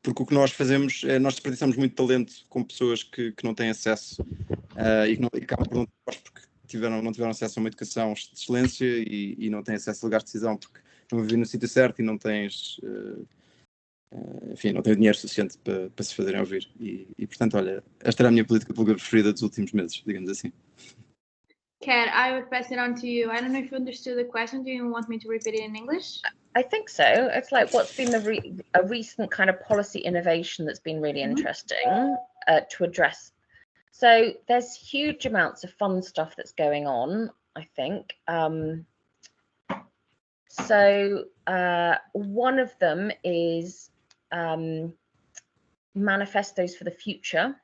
S3: porque o que nós fazemos é nós desperdiçamos muito talento com pessoas que não têm acesso e que acabam por não ter, porque não tiveram acesso a uma educação de excelência e não têm acesso a lugares de decisão porque não vivem no sítio certo e não tens enfim, não têm dinheiro suficiente para se fazerem ouvir. E portanto, olha, esta era a minha política pública preferida dos últimos meses, digamos assim.
S2: Kat, I would pass it on to you. I don't know if you understood the question. Do you want me to repeat it in English?
S4: I think so. It's like, what's been a recent kind of policy innovation that's been really interesting to address? So there's huge amounts of fun stuff that's going on, I think. So one of them is manifestos for the future.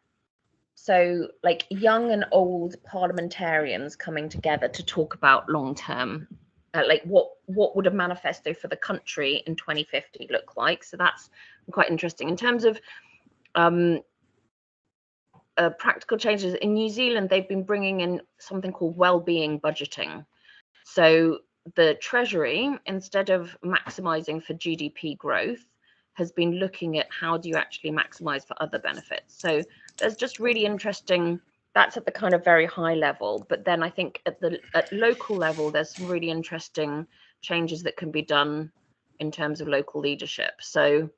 S4: So like young and old parliamentarians coming together to talk about long-term, like what would a manifesto for the country in 2050 look like? So that's quite interesting. In terms of practical changes in New Zealand, they've been bringing in something called well-being budgeting. So the Treasury, instead of maximising for GDP growth, has been looking at how do you actually maximise for other benefits. So there's just really interesting, that's at the kind of very high level. But then I think at local level, there's some really interesting changes that can be done in terms of local leadership. So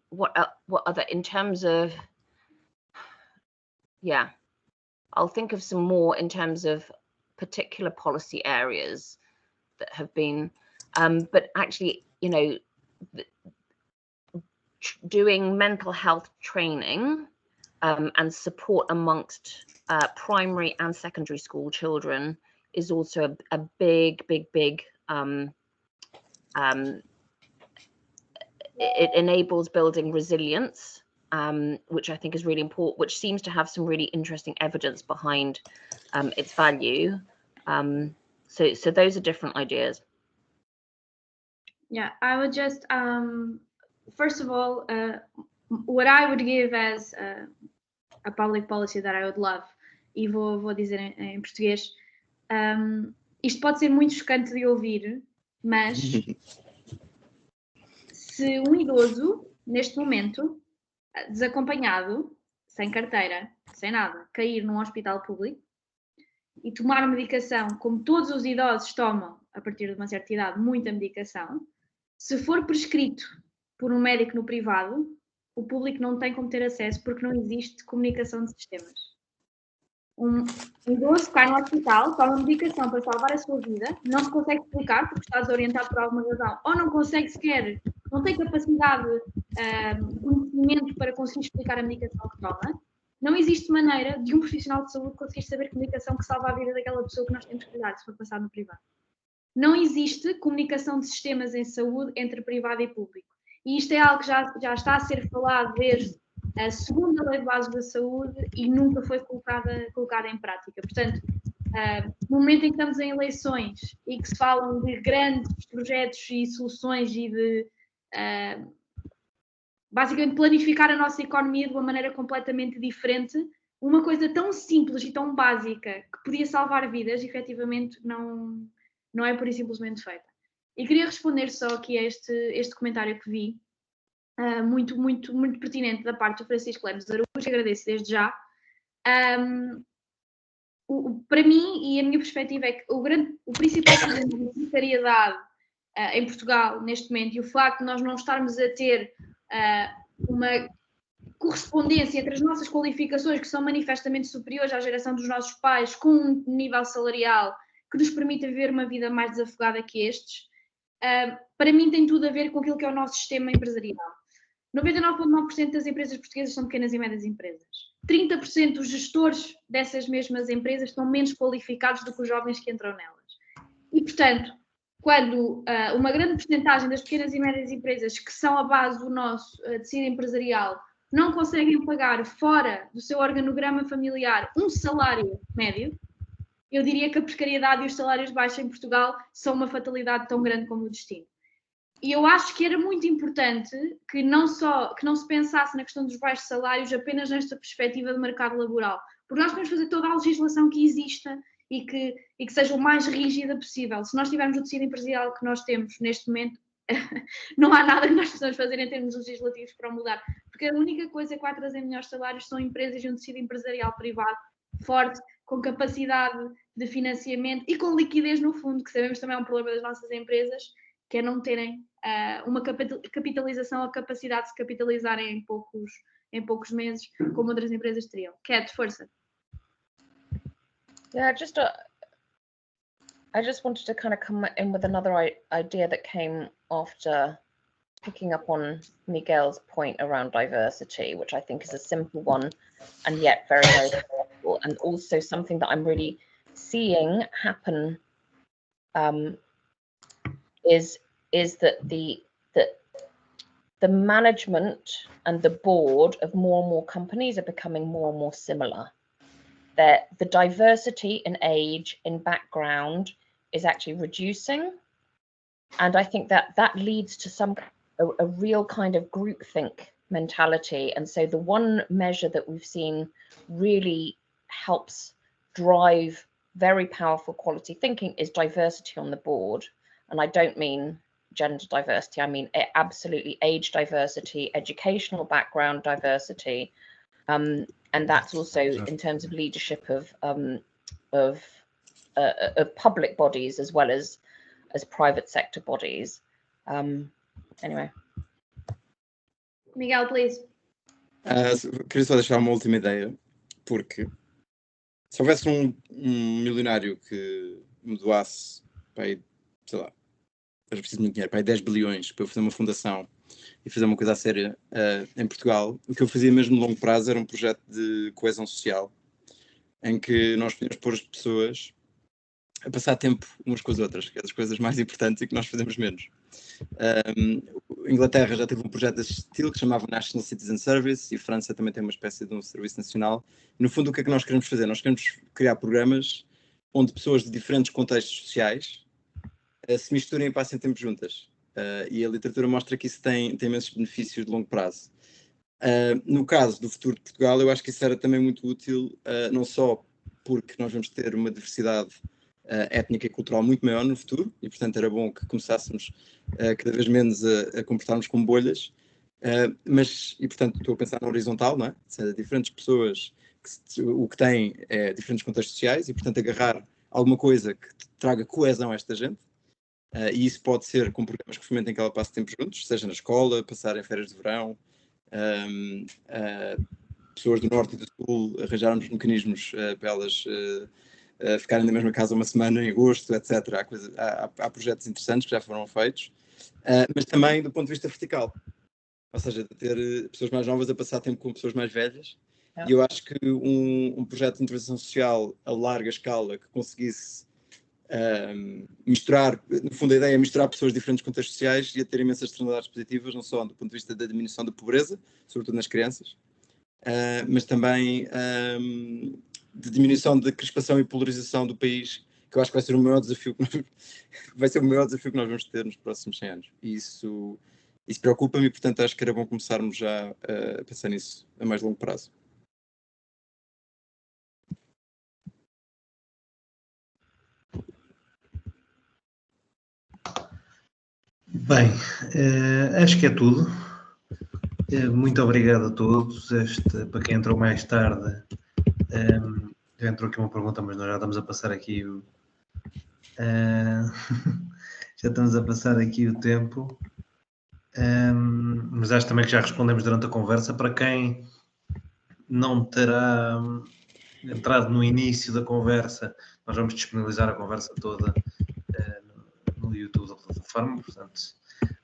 S4: what other, in terms of, yeah, I'll think of some more in terms of particular policy areas that have been, but actually, you know, doing mental health training and support amongst primary and secondary school children is also a big it enables building resilience, which I think is really important, which seems to have some really interesting evidence behind its value. So those are different ideas.
S2: Yeah, I would just, first of all, what I would give as a public policy that I would love, e vou dizer em português, isto pode ser muito chocante de ouvir, mas se um idoso, neste momento, desacompanhado, sem carteira, sem nada, cair num hospital público e tomar medicação, como todos os idosos tomam, a partir de uma certa idade, muita medicação, se for prescrito por um médico no privado, o público não tem como ter acesso porque não existe comunicação de sistemas. Um idoso cai no hospital, toma medicação para salvar a sua vida, não se consegue explicar porque está desorientado por alguma razão, ou não consegue sequer, não tem capacidade, conhecimento para conseguir explicar a medicação que toma. Não existe maneira de um profissional de saúde conseguir saber que medicação que salva a vida daquela pessoa que nós temos que cuidar se for passar no privado. Não existe comunicação de sistemas em saúde entre privado e público. E isto é algo que já está a ser falado desde a segunda Lei de Bases da Saúde e nunca foi colocada em prática. Portanto, no momento em que estamos em eleições e que se falam de grandes projetos e soluções e de, basicamente, planificar a nossa economia de uma maneira completamente diferente, uma coisa tão simples e tão básica que podia salvar vidas, efetivamente, não é por e simplesmente feita. E queria responder só aqui a este comentário que vi, muito pertinente da parte do Francisco Lemos Araújo, agradeço desde já. Para mim, e a minha perspectiva, é que o principal problema da precariedade em Portugal, neste momento, e o facto de nós não estarmos a ter uma correspondência entre as nossas qualificações, que são manifestamente superiores à geração dos nossos pais, com um nível salarial que nos permita viver uma vida mais desafogada que estes, para mim tem tudo a ver com aquilo que é o nosso sistema empresarial. 99,9% das empresas portuguesas são pequenas e médias empresas. 30% dos gestores dessas mesmas empresas estão menos qualificados do que os jovens que entram nelas. E, portanto, quando uma grande porcentagem das pequenas e médias empresas, que são a base do nosso tecido empresarial, não conseguem pagar fora do seu organograma familiar um salário médio, eu diria que a precariedade e os salários baixos em Portugal são uma fatalidade tão grande como o destino. E eu acho que era muito importante que não se pensasse na questão dos baixos salários apenas nesta perspectiva de mercado laboral, porque nós podemos fazer toda a legislação que exista e que seja o mais rígida possível. Se nós tivermos o tecido empresarial que nós temos neste momento, não há nada que nós possamos fazer em termos legislativos para mudar, porque a única coisa que vai trazer melhores salários são empresas e um tecido empresarial privado forte, com capacidade de financiamento e com liquidez no fundo, que sabemos também é um problema das nossas empresas, que é não terem uma capitalização, a capacidade de se capitalizarem em poucos meses, como outras empresas teriam. Cat, força.
S4: Yeah, I just wanted to kind of come in with another idea that came after picking up on Miguel's point around diversity, which I think is a simple one and yet very, very powerful, and also something that I'm really seeing happen is that the management and the board of more and more companies are becoming more and more similar. That the diversity in age, in background, is actually reducing, and I think that leads to a real kind of groupthink mentality. And so the one measure that we've seen really helps drive very powerful quality thinking is diversity on the board. And I don't mean gender diversity, I mean absolutely age diversity, educational background diversity, and that's also in terms of leadership of public bodies as well as private sector bodies. Anyway.
S2: Miguel, please.
S3: Queria só deixar uma última ideia, porque se houvesse um milionário que me doasse, sei lá, eu preciso de muito dinheiro, 10 bilhões para eu fazer uma fundação e fazer uma coisa a séria em Portugal, o que eu fazia mesmo no longo prazo era um projeto de coesão social, em que nós podíamos pôr as pessoas a passar tempo umas com as outras, que é das coisas mais importantes e que nós fazemos menos. A Inglaterra já teve um projeto desse estilo que chamava National Citizen Service, e a França também tem uma espécie de um serviço nacional. No fundo, o que é que nós queremos fazer? Nós queremos criar programas onde pessoas de diferentes contextos sociais se misturem e passem tempo juntas. E a literatura mostra que isso tem imensos benefícios de longo prazo. No caso do futuro de Portugal, eu acho que isso era também muito útil, não só porque nós vamos ter uma diversidade étnica e cultural muito maior no futuro, e portanto era bom que começássemos cada vez menos a comportar-nos como bolhas, mas, e portanto estou a pensar na horizontal, não é? Seja, diferentes pessoas, o que têm é diferentes contextos sociais, e portanto agarrar alguma coisa que traga coesão a esta gente, e isso pode ser com programas que fomentem que ela passe tempo juntos, seja na escola, passar em férias de verão, pessoas do norte e do sul arranjarmos mecanismos para elas ficarem na mesma casa uma semana em agosto, etc. Há projetos interessantes que já foram feitos, mas também do ponto de vista vertical, ou seja, de ter pessoas mais novas a passar tempo com pessoas mais velhas. E eu acho que um projeto de intervenção social a larga escala que conseguisse misturar, no fundo a ideia é misturar pessoas de diferentes contextos sociais e a ter imensas externalidades positivas, não só do ponto de vista da diminuição da pobreza, sobretudo nas crianças, mas também de diminuição da crispação e polarização do país, que eu acho que vai ser o maior desafio que nós vamos ter nos próximos 100 anos. E isso preocupa-me e, portanto, acho que era bom começarmos já a pensar nisso a mais longo prazo.
S1: Bem, acho que é tudo. Muito obrigado a todos. Para quem entrou mais tarde, já entrou aqui uma pergunta, mas nós já estamos a passar aqui já estamos a passar aqui o tempo. Mas acho também que já respondemos durante a conversa. Para quem não terá entrado no início da conversa, nós vamos disponibilizar a conversa toda no YouTube da plataforma, portanto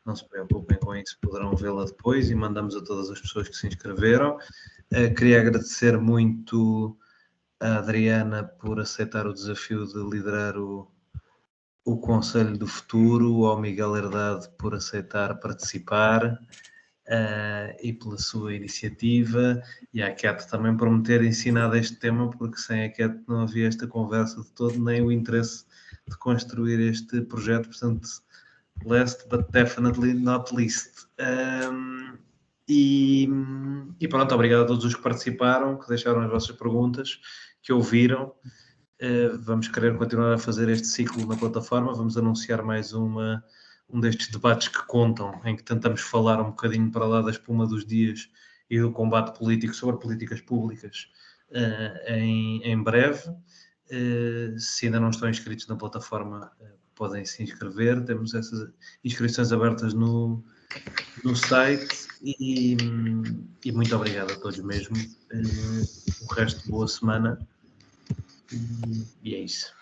S1: não se preocupem com isso, poderão vê-la depois e mandamos a todas as pessoas que se inscreveram. Queria agradecer muito a Adriana por aceitar o desafio de liderar o Conselho do Futuro, ao Miguel Herdade por aceitar participar e pela sua iniciativa, e à Cat também por me ter ensinado este tema, porque sem a Cat não havia esta conversa de todo, nem o interesse de construir este projeto. Portanto, last but definitely not least. E pronto, obrigado a todos os que participaram, que deixaram as vossas perguntas, que ouviram. Vamos querer continuar a fazer este ciclo na plataforma. Vamos anunciar mais um destes debates que contam, em que tentamos falar um bocadinho para lá da espuma dos dias e do combate político sobre políticas públicas em breve. Se ainda não estão inscritos na plataforma, podem se inscrever. Temos essas inscrições abertas no site e muito obrigado a todos mesmo. O resto, boa semana e é isso.